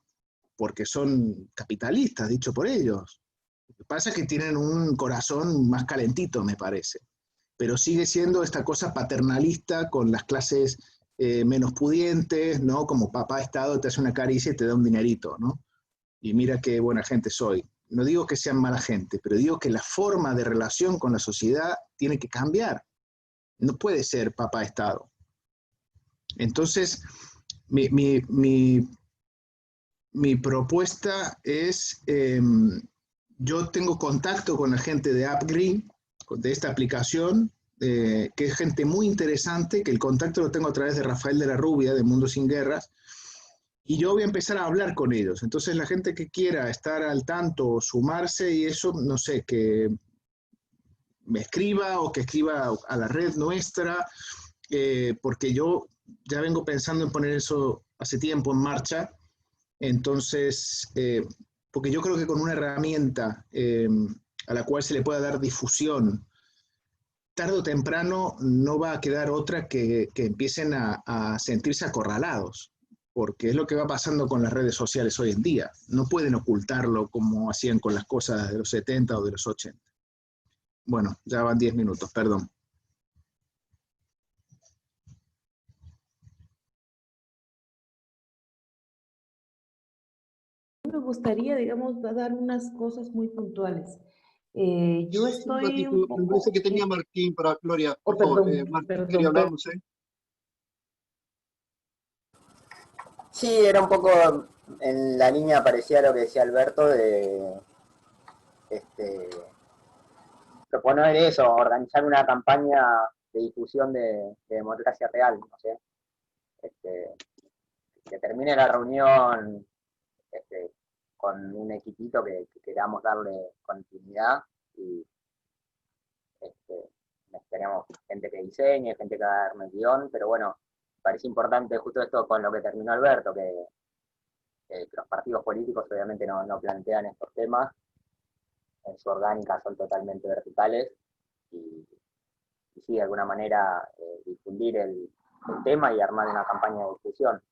porque son capitalistas, dicho por ellos. Lo que pasa es que tienen un corazón más calentito, me parece. Pero sigue siendo esta cosa paternalista con las clases menos pudientes, ¿no? Como papá Estado te hace una caricia y te da un dinerito, ¿no? Y mira qué buena gente soy. No digo que sean mala gente, pero digo que la forma de relación con la sociedad tiene que cambiar. No puede ser papá Estado. Entonces, mi propuesta es, yo tengo contacto con la gente de AppGree, de esta aplicación, que es gente muy interesante, que el contacto lo tengo a través de Rafael de la Rubia, de Mundo Sin Guerras, y yo voy a empezar a hablar con ellos. Entonces la gente que quiera estar al tanto, sumarse y eso, no sé, que me escriba o que escriba a la red nuestra, porque yo ya vengo pensando en poner eso hace tiempo en marcha. Entonces, porque yo creo que con una herramienta a la cual se le pueda dar difusión, tarde o temprano no va a quedar otra que empiecen a sentirse acorralados, porque es lo que va pasando con las redes sociales hoy en día. No pueden ocultarlo como hacían con las cosas de los 70 o de los 80. Bueno, ya van 10 minutos, perdón. Me gustaría, digamos, dar unas cosas muy puntuales. Yo estoy un Me poco... parece que tenía Martín para Gloria. Oh, Por favor, perdón, Martín quería hablar, no sé. Sí, era un poco en la línea parecida a lo que decía Alberto de proponer eso, organizar una campaña de difusión de democracia real, no sé. Que termine la reunión con un equipito que queramos darle continuidad y tenemos gente que diseñe, gente que arme el guión, pero bueno, parece importante justo esto con lo que terminó Alberto, que los partidos políticos obviamente no plantean estos temas, en su orgánica son totalmente verticales, y sí, de alguna manera difundir el tema y armar una campaña de difusión.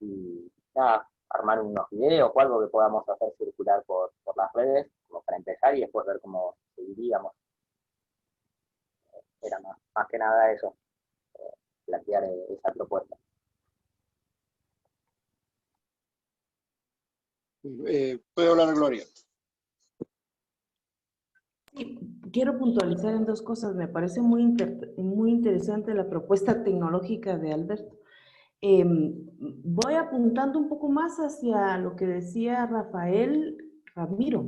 Y nada, armar unos videos o algo que podamos hacer circular por las redes, como para empezar, y después ver cómo seguiríamos. Era más que nada eso, plantear esa propuesta. Puedo hablar, Gloria. Sí, quiero puntualizar en dos cosas. Me parece muy interesante la propuesta tecnológica de Alberto. Voy apuntando un poco más hacia lo que decía Ramiro.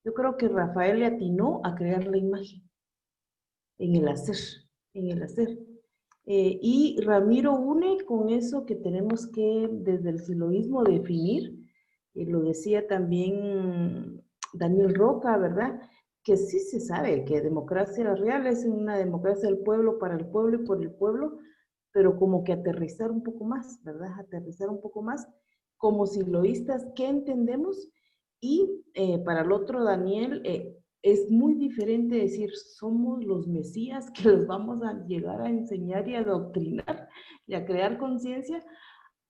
Yo creo que Rafael le atinó a crear la imagen. en el hacer, en el hacer. Y Ramiro une con eso que tenemos que desde el siloísmo definir, lo decía también Daniel Roca, ¿verdad? Que sí se sabe que democracia real es una democracia del pueblo, para el pueblo y por el pueblo, pero como que aterrizar un poco más, ¿verdad? Aterrizar un poco más como siloístas, ¿qué entendemos? Y para el otro, Daniel, es muy diferente decir, somos los mesías que los vamos a llegar a enseñar y a adoctrinar y a crear conciencia,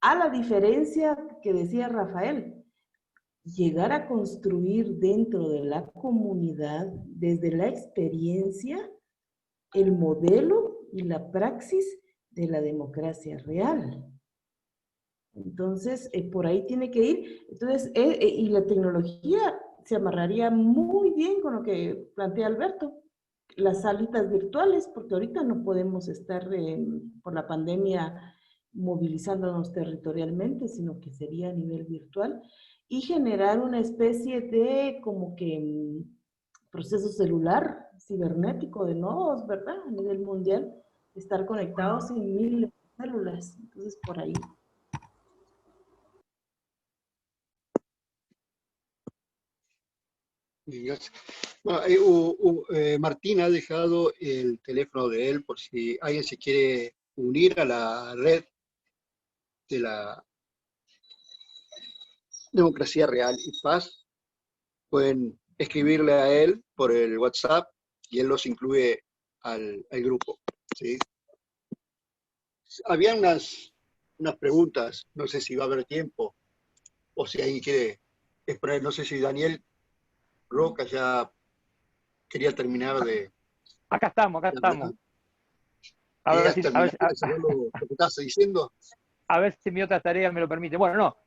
a la diferencia que decía Rafael, llegar a construir dentro de la comunidad, desde la experiencia, el modelo y la praxis de la democracia real. Entonces, por ahí tiene que ir. Entonces, y la tecnología se amarraría muy bien con lo que plantea Alberto. Las salitas virtuales, porque ahorita no podemos estar por la pandemia movilizándonos territorialmente, sino que sería a nivel virtual, y generar una especie de como que proceso celular cibernético de nodos, ¿verdad? A nivel mundial, estar conectados en miles de células. Entonces, por ahí. Bueno, Martín ha dejado el teléfono de él por si alguien se quiere unir a la red de la democracia real y paz. Pueden escribirle a él por el WhatsApp y él los incluye al grupo. ¿Sí? Había unas preguntas, no sé si va a haber tiempo o si alguien quiere exponer, no sé si Daniel Roca ya quería terminar de... Acá estamos. A ver si lo que estás diciendo. A ver si mi otra tarea me lo permite. Bueno, no,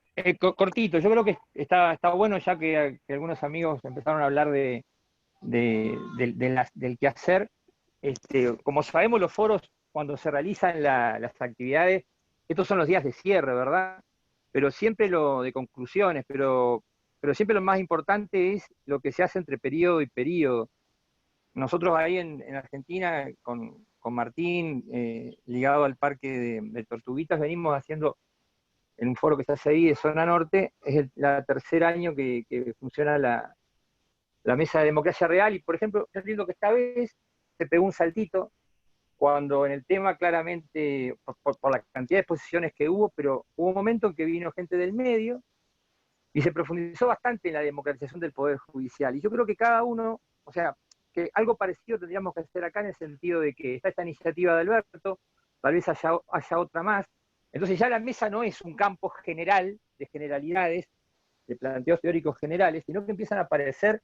cortito, yo creo que está bueno ya que algunos amigos empezaron a hablar del quehacer. Como sabemos, los foros, cuando se realizan las actividades, estos son los días de cierre, ¿verdad? Pero siempre lo de conclusiones, pero siempre lo más importante es lo que se hace entre periodo y periodo. Nosotros ahí en Argentina, con Martín, ligado al parque de Tortuguitas, venimos haciendo en un foro que está ahí de Zona Norte, es el tercer año que funciona la Mesa de Democracia Real, y por ejemplo, yo entiendo que esta vez se pegó un saltito, cuando en el tema claramente, por la cantidad de exposiciones que hubo, pero hubo un momento en que vino gente del medio, y se profundizó bastante en la democratización del Poder Judicial, y yo creo que cada uno, o sea, que algo parecido tendríamos que hacer acá en el sentido de que está esta iniciativa de Alberto, tal vez haya otra más. Entonces ya la mesa no es un campo general, de generalidades, de planteos teóricos generales, sino que empiezan a aparecer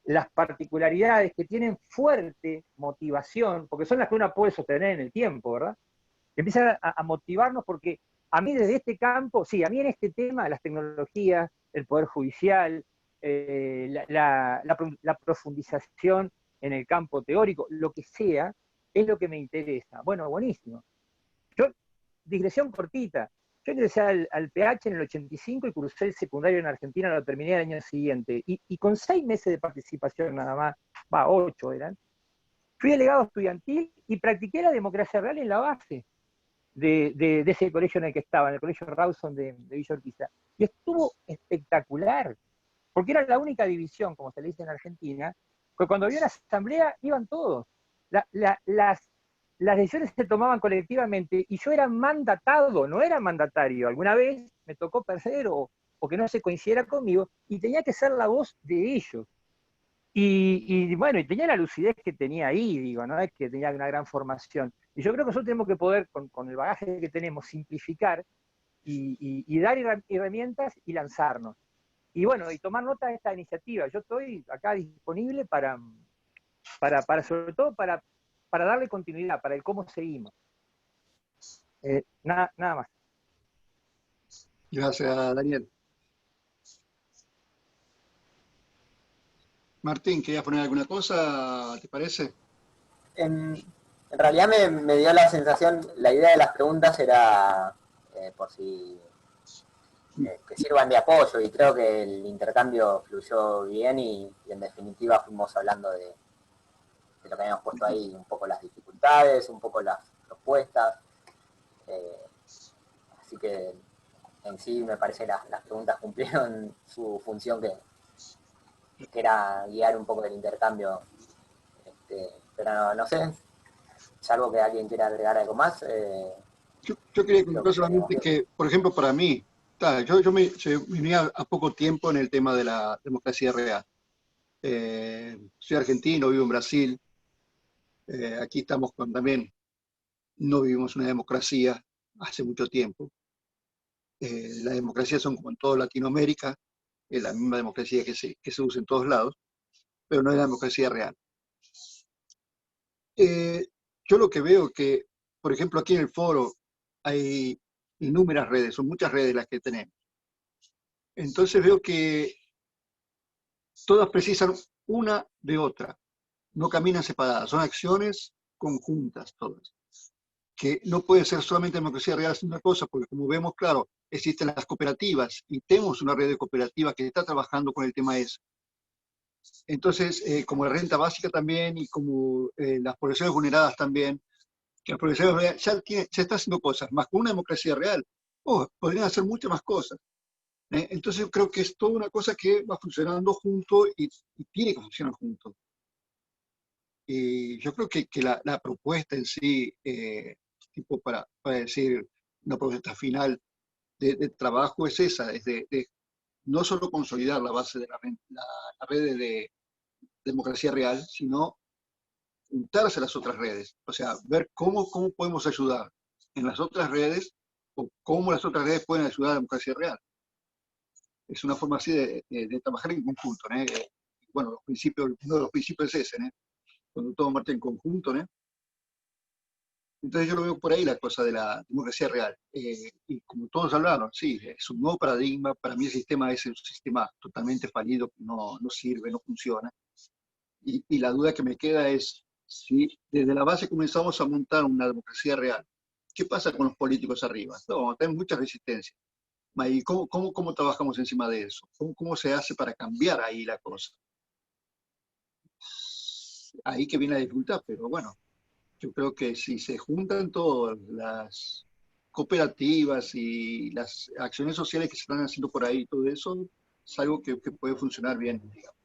las particularidades que tienen fuerte motivación, porque son las que uno puede sostener en el tiempo, ¿verdad? Que empiezan a motivarnos porque a mí desde este campo, sí, a mí en este tema, las tecnologías, el Poder Judicial, la profundización en el campo teórico, lo que sea, es lo que me interesa. Bueno, buenísimo. Yo, digresión cortita, yo ingresé al PH en el 85 y cursé el secundario en Argentina, lo terminé el año siguiente. Y con 6 meses de participación nada más, 8 eran, fui delegado estudiantil y practiqué la democracia real en la base de ese colegio en el que estaba, en el colegio Rawson de Villa Urquiza. Y estuvo espectacular, porque era la única división, como se le dice en Argentina, que cuando había una asamblea iban todos. Las decisiones se tomaban colectivamente y yo era mandatado, no era mandatario. Alguna vez me tocó perder o que no se coincidiera conmigo y tenía que ser la voz de ellos. Y bueno, y tenía la lucidez que tenía ahí, digo, no es que tenía una gran formación. Y yo creo que nosotros tenemos que poder, con el bagaje que tenemos, simplificar y dar herramientas y lanzarnos. Y bueno, y tomar nota de esta iniciativa. Yo estoy acá disponible para sobre todo para darle continuidad, para el cómo seguimos. Nada más. Gracias, Daniel. Martín, ¿querías poner alguna cosa, te parece? En realidad me dio la sensación, la idea de las preguntas era por si que sirvan de apoyo, y creo que el intercambio fluyó bien y en definitiva fuimos hablando de lo que habíamos puesto ahí, un poco las dificultades, un poco las propuestas. Así que en sí me parece que las preguntas cumplieron su función, que era guiar un poco el intercambio. Pero no sé, salvo que alguien quiera agregar algo más. Yo quería comentar solamente que, por ejemplo, para mí, yo me uní a poco tiempo en el tema de la democracia real. Soy argentino, vivo en Brasil. Aquí estamos también, no vivimos una democracia hace mucho tiempo. Las democracias son como en toda Latinoamérica, es la misma democracia que se usa en todos lados, pero no es la democracia real. Yo lo que veo que, por ejemplo, aquí en el foro hay innumerables redes, son muchas redes las que tenemos. Entonces veo que todas precisan una de otra, no caminan separadas, son acciones conjuntas todas, que no puede ser solamente democracia real haciendo una cosa, porque como vemos, claro, existen las cooperativas y tenemos una red de cooperativas que está trabajando con el tema ese. Entonces, como la renta básica también y como las poblaciones vulneradas también, que las poblaciones vulneradas se está haciendo cosas, más con una democracia real, podrían hacer muchas más cosas. Entonces yo creo que es toda una cosa que va funcionando junto y tiene que funcionar junto. Y yo creo que la propuesta en sí, tipo para decir una propuesta final de trabajo es esa, es de no solo consolidar la base de la red de democracia real, sino juntarse a las otras redes. O sea, ver cómo podemos ayudar en las otras redes o cómo las otras redes pueden ayudar a la democracia real. Es una forma así de trabajar en conjunto, ¿no? Bueno, uno de los principios es ese, ¿no? Cuando todo marcha en conjunto, ¿no? Entonces yo lo veo por ahí la cosa de la democracia real. Y como todos hablaron, sí, es un nuevo paradigma. Para mí el sistema es un sistema totalmente fallido, no sirve, no funciona. Y la duda que me queda es, si desde la base comenzamos a montar una democracia real, ¿qué pasa con los políticos arriba? No, tenemos mucha resistencia. ¿Y cómo trabajamos encima de eso? ¿Cómo se hace para cambiar ahí la cosa? Ahí que viene la dificultad, pero bueno, yo creo que si se juntan todas las cooperativas y las acciones sociales que se están haciendo por ahí, todo eso es algo que puede funcionar bien, digamos.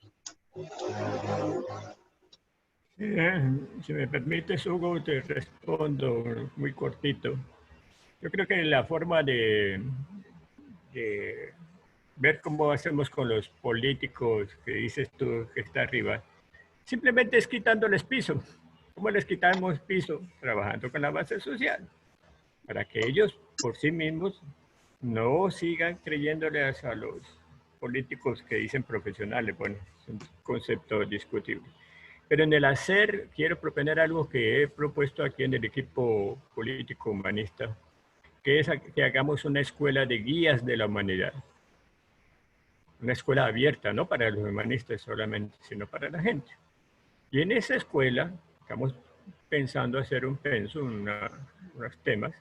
Si me permites, Hugo, te respondo muy cortito. Yo creo que la forma de ver cómo hacemos con los políticos que dices tú que está arriba, simplemente es quitándoles piso. ¿Cómo les quitamos piso? Trabajando con la base social, para que ellos por sí mismos no sigan creyéndoles a los políticos que dicen profesionales. Bueno, es un concepto discutible. Pero en el hacer quiero proponer algo que he propuesto aquí en el equipo político humanista, que es que hagamos una escuela de guías de la humanidad. Una escuela abierta, no para los humanistas solamente, sino para la gente. Y en esa escuela estamos pensando hacer un pensum, unos temas.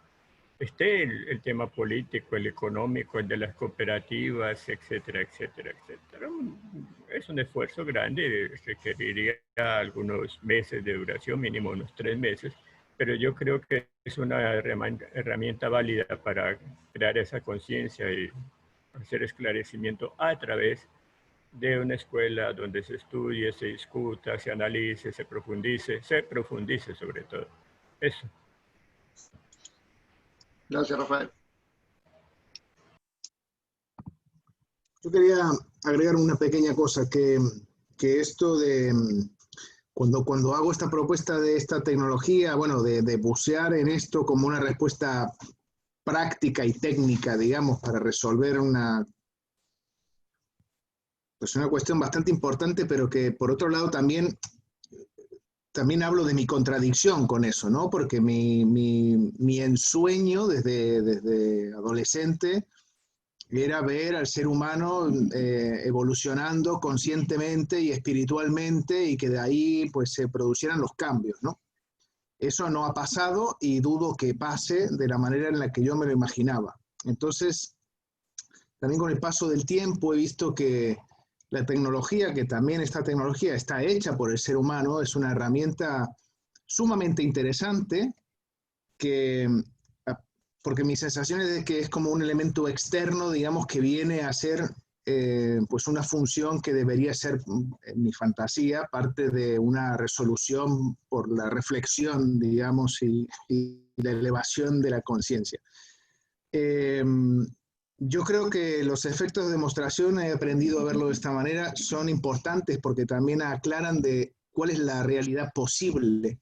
El tema político, el económico, el de las cooperativas, etcétera, etcétera, etcétera. Es un esfuerzo grande, requeriría algunos meses de duración, mínimo unos 3 meses, pero yo creo que es una herramienta válida para crear esa conciencia y hacer esclarecimiento a través de una escuela donde se estudie, se discuta, se analice, se profundice sobre todo. Eso. Gracias, Rafael. Yo quería agregar una pequeña cosa, que esto de cuando hago esta propuesta de esta tecnología, bueno, de bucear en esto como una respuesta práctica y técnica, digamos, para resolver una cuestión bastante importante, pero que por otro lado también hablo de mi contradicción con eso, ¿no? Porque mi ensueño desde adolescente era ver al ser humano evolucionando conscientemente y espiritualmente, y que de ahí pues se producieran los cambios, ¿no? Eso no ha pasado y dudo que pase de la manera en la que yo me lo imaginaba. Entonces, también con el paso del tiempo he visto que la tecnología, que también esta tecnología está hecha por el ser humano, es una herramienta sumamente interesante porque mi sensación es de que es como un elemento externo, digamos, que viene a ser pues una función que debería ser, en mi fantasía, parte de una resolución por la reflexión, digamos, y la elevación de la conciencia. Yo creo que los efectos de demostración, he aprendido a verlo de esta manera, son importantes porque también aclaran de cuál es la realidad posible,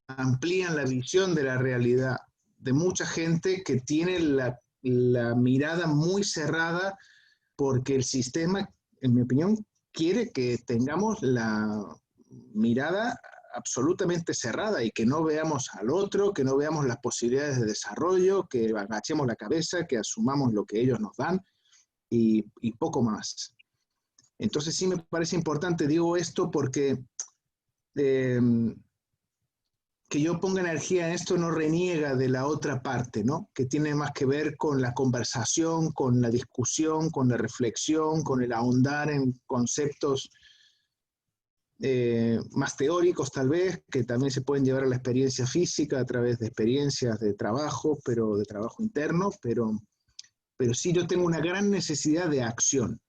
amplían la visión de la realidad de mucha gente que tiene la mirada muy cerrada porque el sistema, en mi opinión, quiere que tengamos la mirada absolutamente cerrada y que no veamos al otro, que no veamos las posibilidades de desarrollo, que agachemos la cabeza, que asumamos lo que ellos nos dan y poco más. Entonces sí me parece importante, digo esto porque que yo ponga energía en esto no reniega de la otra parte, ¿no? Que tiene más que ver con la conversación, con la discusión, con la reflexión, con el ahondar en conceptos más teóricos tal vez, que también se pueden llevar a la experiencia física a través de experiencias de trabajo, pero de trabajo interno, pero sí yo tengo una gran necesidad de acción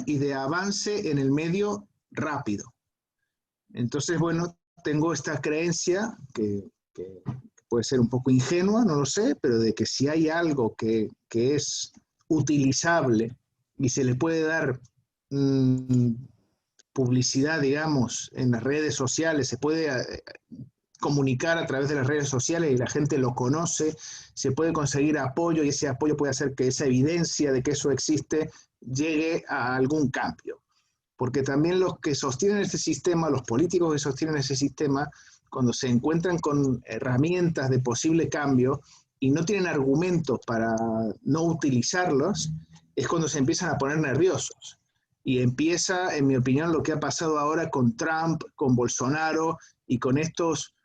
y de avance en el medio rápido. Entonces, bueno, tengo esta creencia que puede ser un poco ingenua, no lo sé, pero de que si hay algo que es utilizable y se le puede dar publicidad, digamos, en las redes sociales, se puede comunicar a través de las redes sociales y la gente lo conoce, se puede conseguir apoyo y ese apoyo puede hacer que esa evidencia de que eso existe llegue a algún cambio. Porque también los que sostienen este sistema, los políticos que sostienen ese sistema, cuando se encuentran con herramientas de posible cambio y no tienen argumentos para no utilizarlos, es cuando se empiezan a poner nerviosos. Y empieza, en mi opinión, lo que ha pasado ahora con Trump, con Bolsonaro y con estos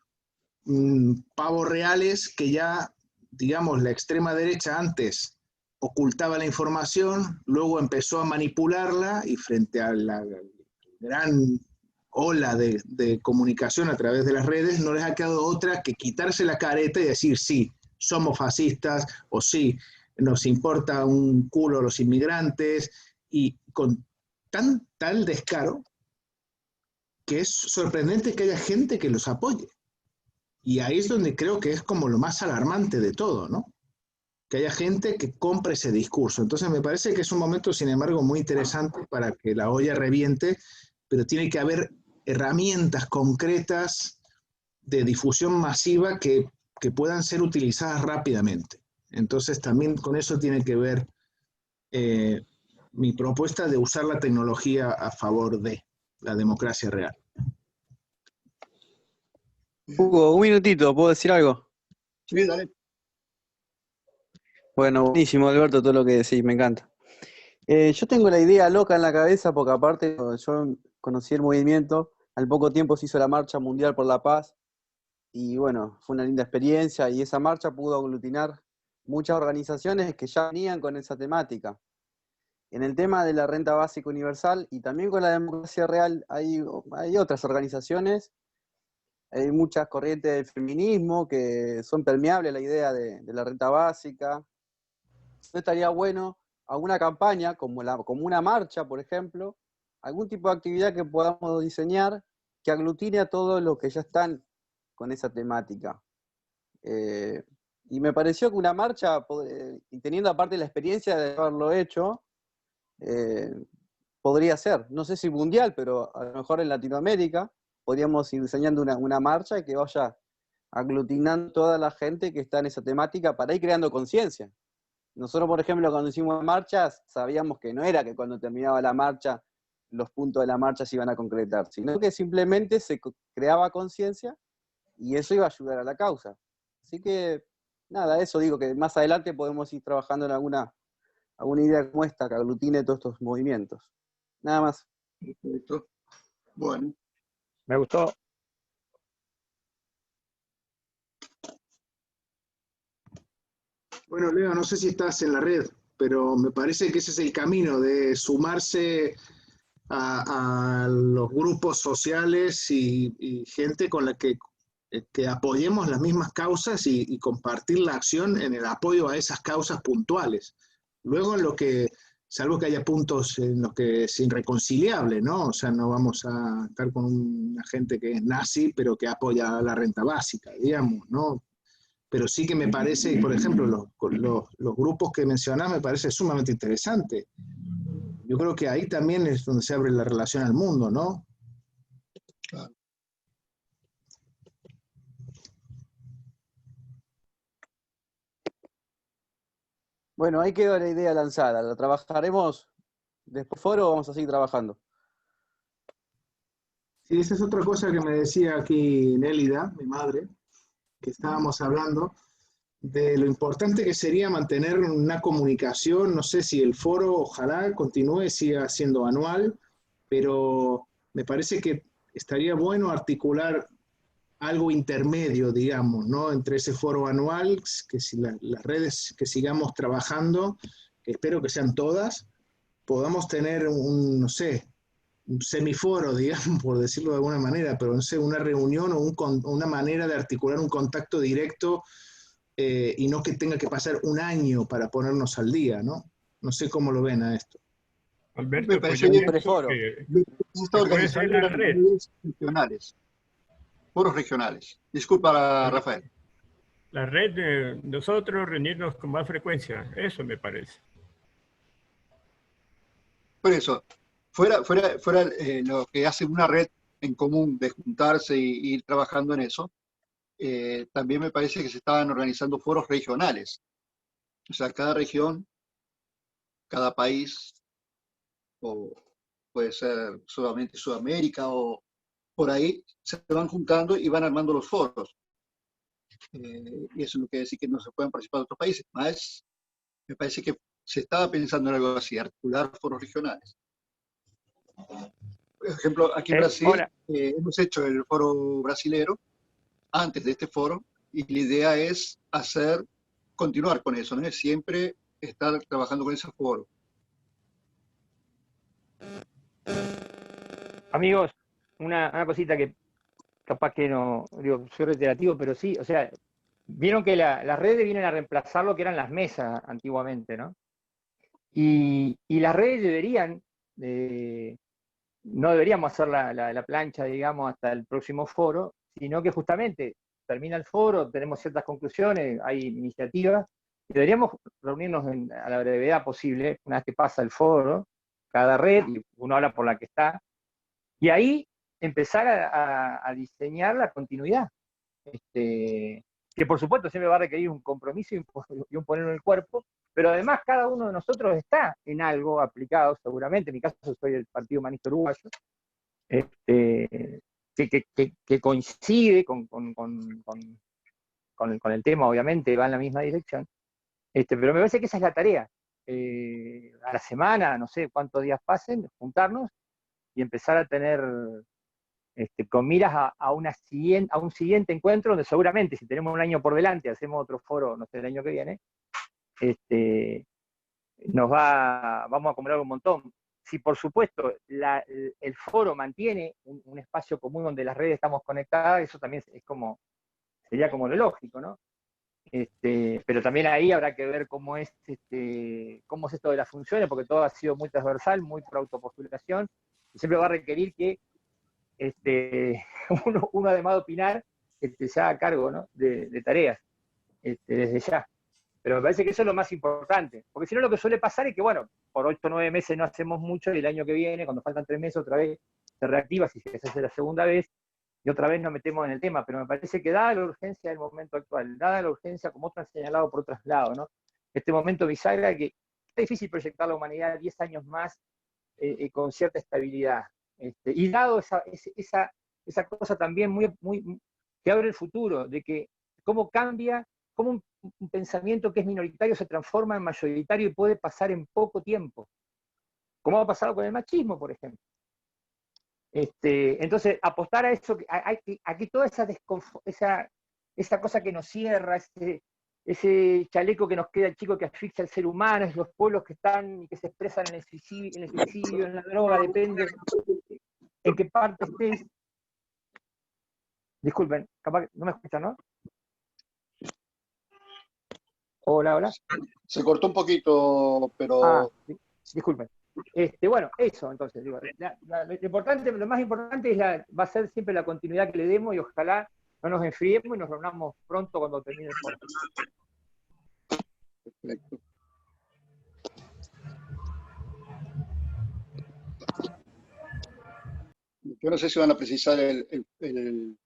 pavos reales que ya, digamos, la extrema derecha antes ocultaba la información, luego empezó a manipularla y frente a la gran ola de comunicación a través de las redes, no les ha quedado otra que quitarse la careta y decir sí, somos fascistas o sí, nos importa un culo los inmigrantes y con tal descaro que es sorprendente que haya gente que los apoye. Y ahí es donde creo que es como lo más alarmante de todo, ¿no? Que haya gente que compre ese discurso. Entonces me parece que es un momento, sin embargo, muy interesante para que la olla reviente, pero tiene que haber herramientas concretas de difusión masiva que puedan ser utilizadas rápidamente. Entonces también con eso tiene que ver mi propuesta de usar la tecnología a favor de la democracia real. Hugo, un minutito, ¿puedo decir algo? Sí, dale. Bueno, buenísimo, Alberto, todo lo que decís, me encanta. Yo tengo la idea loca en la cabeza porque aparte yo conocí el movimiento, al poco tiempo se hizo la Marcha Mundial por la Paz y bueno, fue una linda experiencia y esa marcha pudo aglutinar muchas organizaciones que ya venían con esa temática. En el tema de la renta básica universal y también con la democracia real hay otras organizaciones, hay muchas corrientes del feminismo que son permeables a la idea de la renta básica. ¿No estaría bueno alguna campaña, como una marcha, por ejemplo, algún tipo de actividad que podamos diseñar que aglutine a todos los que ya están con esa temática? Y me pareció que una marcha, y teniendo aparte la experiencia de haberlo hecho, podría ser, no sé si mundial, pero a lo mejor en Latinoamérica, podríamos ir diseñando una marcha que vaya aglutinando toda la gente que está en esa temática para ir creando conciencia. Nosotros, por ejemplo, cuando hicimos marchas, sabíamos que no era que cuando terminaba la marcha, los puntos de la marcha se iban a concretar, sino que simplemente se creaba conciencia y eso iba a ayudar a la causa. Así que, nada, eso digo, que más adelante podemos ir trabajando en alguna idea como esta que aglutine todos estos movimientos. Nada más. Perfecto. Bueno. Me gustó. Bueno, Leo, no sé si estás en la red. pero me parece que ese es el camino de sumarse a los grupos sociales y gente con la que apoyemos las mismas causas y compartir la acción en el apoyo a esas causas puntuales. Luego en lo que, salvo que haya puntos en los que es irreconciliable, ¿no? O sea, no vamos a estar con una gente que es nazi, pero que apoya la renta básica, digamos, ¿no? Pero sí que me parece, por ejemplo, los grupos que mencionás me parece sumamente interesante. Yo creo que ahí también es donde se abre la relación al mundo, ¿no? Claro. Bueno, ahí quedó la idea lanzada. ¿La trabajaremos después foro o vamos a seguir trabajando? Sí, esa es otra cosa que me decía aquí Nélida, mi madre, que estábamos hablando de lo importante que sería mantener una comunicación. No sé si el foro, ojalá continúe, siga siendo anual, pero me parece que estaría bueno articular algo intermedio, digamos, ¿no? Entre ese foro anual, que si las redes que sigamos trabajando, que espero que sean todas, podamos tener no sé, un semiforo, digamos, por decirlo de alguna manera, pero no sé, una reunión o una manera de articular un contacto directo y no que tenga que pasar un año para ponernos al día, ¿no? No sé cómo lo ven a esto. Alberto, Me pues parece yo bien pienso se está que puede ser organizando la red. redes regionales, foros regionales. Disculpa, Rafael. La red de nosotros reunirnos con más frecuencia, eso me parece. Por eso, fuera lo que hace una red en común de juntarse y ir trabajando en eso, también me parece que se estaban organizando foros regionales. O sea, cada región, cada país, o puede ser solamente Sudamérica o por ahí, se van juntando y van armando los foros. Y eso no quiere decir que no se puedan participar de otros países. Más, me parece que se estaba pensando en algo así, articular foros regionales. Por ejemplo, aquí en Brasil hemos hecho el foro brasilero antes de este foro y la idea es continuar con eso, ¿no? Siempre estar trabajando con ese foro. Amigos, una cosita que capaz que no, digo, soy reiterativo, pero sí, o sea, vieron que las redes vienen a reemplazar lo que eran las mesas antiguamente, ¿no? Y las redes deberían, no deberíamos hacer la plancha, digamos, hasta el próximo foro, sino que justamente termina el foro, tenemos ciertas conclusiones, hay iniciativas, y deberíamos reunirnos a la brevedad posible, una vez que pasa el foro, cada red, y uno habla por la que está, y ahí empezar a diseñar la continuidad. Que por supuesto siempre va a requerir un compromiso y un ponerlo en el cuerpo, pero además cada uno de nosotros está en algo aplicado, seguramente. En mi caso soy del Partido Humanista Uruguayo, que coincide con el tema, obviamente, va en la misma dirección. Pero me parece que esa es la tarea. A la semana, no sé cuántos días pasen, juntarnos y empezar a tener con miras a un siguiente encuentro, donde seguramente si tenemos un año por delante, hacemos otro foro, no sé, el año que viene, vamos a acumular un montón. Si por supuesto el foro mantiene un espacio común donde las redes estamos conectadas, eso también sería como lo lógico, ¿no? Pero también ahí habrá que ver cómo es esto de las funciones, porque todo ha sido muy transversal, muy por autopostulación, y siempre va a requerir que uno además de opinar, se haga cargo, ¿no? de tareas, desde ya. Pero me parece que eso es lo más importante, porque si no lo que suele pasar es que, bueno, por 8 o 9 meses no hacemos mucho y el año que viene, cuando faltan 3 meses, otra vez se reactiva, si se hace la segunda vez, y otra vez nos metemos en el tema, pero me parece que dada la urgencia del momento actual, dada la urgencia, como otros han señalado por otros lados, ¿no? Este momento bisagra que es difícil proyectar la humanidad 10 años más con cierta estabilidad. Y dado esa cosa también que abre el futuro, de que cómo cambia, cómo un pensamiento que es minoritario se transforma en mayoritario y puede pasar en poco tiempo, como ha pasado con el machismo, por ejemplo. Entonces, apostar a eso, aquí toda esa cosa que nos cierra, ese chaleco que nos queda chico que asfixia al ser humano, es los pueblos que están y que se expresan en el suicidio, en la droga, depende en qué parte estés. Disculpen, capaz que no me escuchan, ¿no? Hola, hola. Se cortó un poquito, pero... Disculpen. Bueno, eso, entonces, digo, lo importante, lo más importante va a ser siempre la continuidad que le demos y ojalá no nos enfriemos y nos reunamos pronto cuando termine el foro. Perfecto. Yo no sé si van a precisar el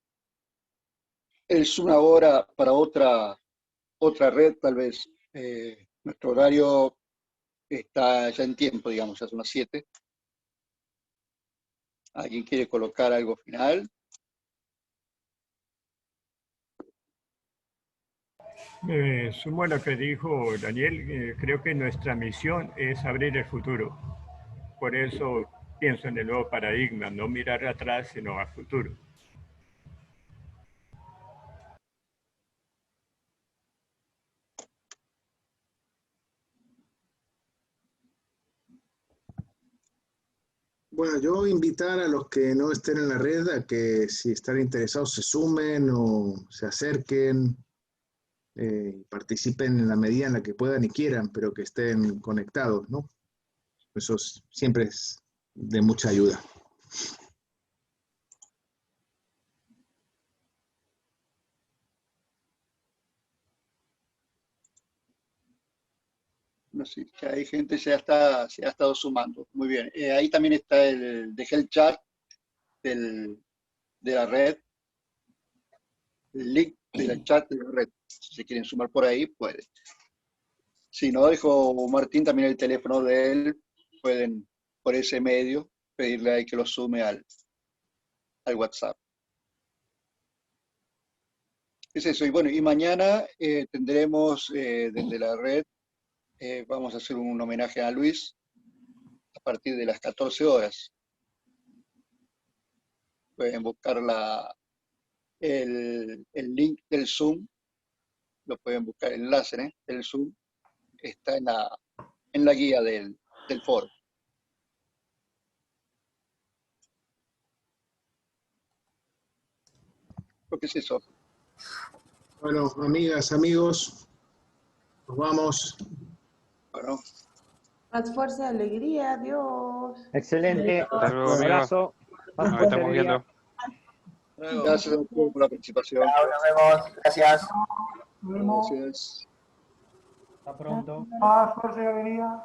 Zoom ahora para otra red, tal vez. Nuestro horario está ya en tiempo, digamos, ya son las 7. ¿Alguien quiere colocar algo final? Sumo a lo que dijo Daniel, creo que nuestra misión es abrir el futuro. Por eso pienso en el nuevo paradigma, no mirar atrás, sino al futuro. Bueno, yo invitar a los que no estén en la red a que si están interesados se sumen o se acerquen, participen en la medida en la que puedan y quieran, pero que estén conectados, ¿no? Eso siempre es de mucha ayuda. No sé, que hay gente se ha estado sumando. Muy bien. Ahí también está dejé el chat de la red, el link del chat de la red. Si se quieren sumar por ahí, pueden. Si no, dejó Martín también el teléfono de él. Pueden, por ese medio, pedirle ahí que lo sume al WhatsApp. Es eso. Y bueno, y mañana tendremos desde la red, vamos a hacer un homenaje a Luis a partir de las 14 horas. Pueden buscar el link del Zoom, lo pueden buscar, el enlace del Zoom, está en la guía del foro. Creo que es eso. Bueno, amigas, amigos, nos vamos. Bueno. Más fuerza y alegría, adiós. Excelente. Hasta luego, Un abrazo. Nos estamos viendo. Gracias por la participación. Nos vemos. Gracias. Gracias. Hasta pronto. Más fuerza y alegría.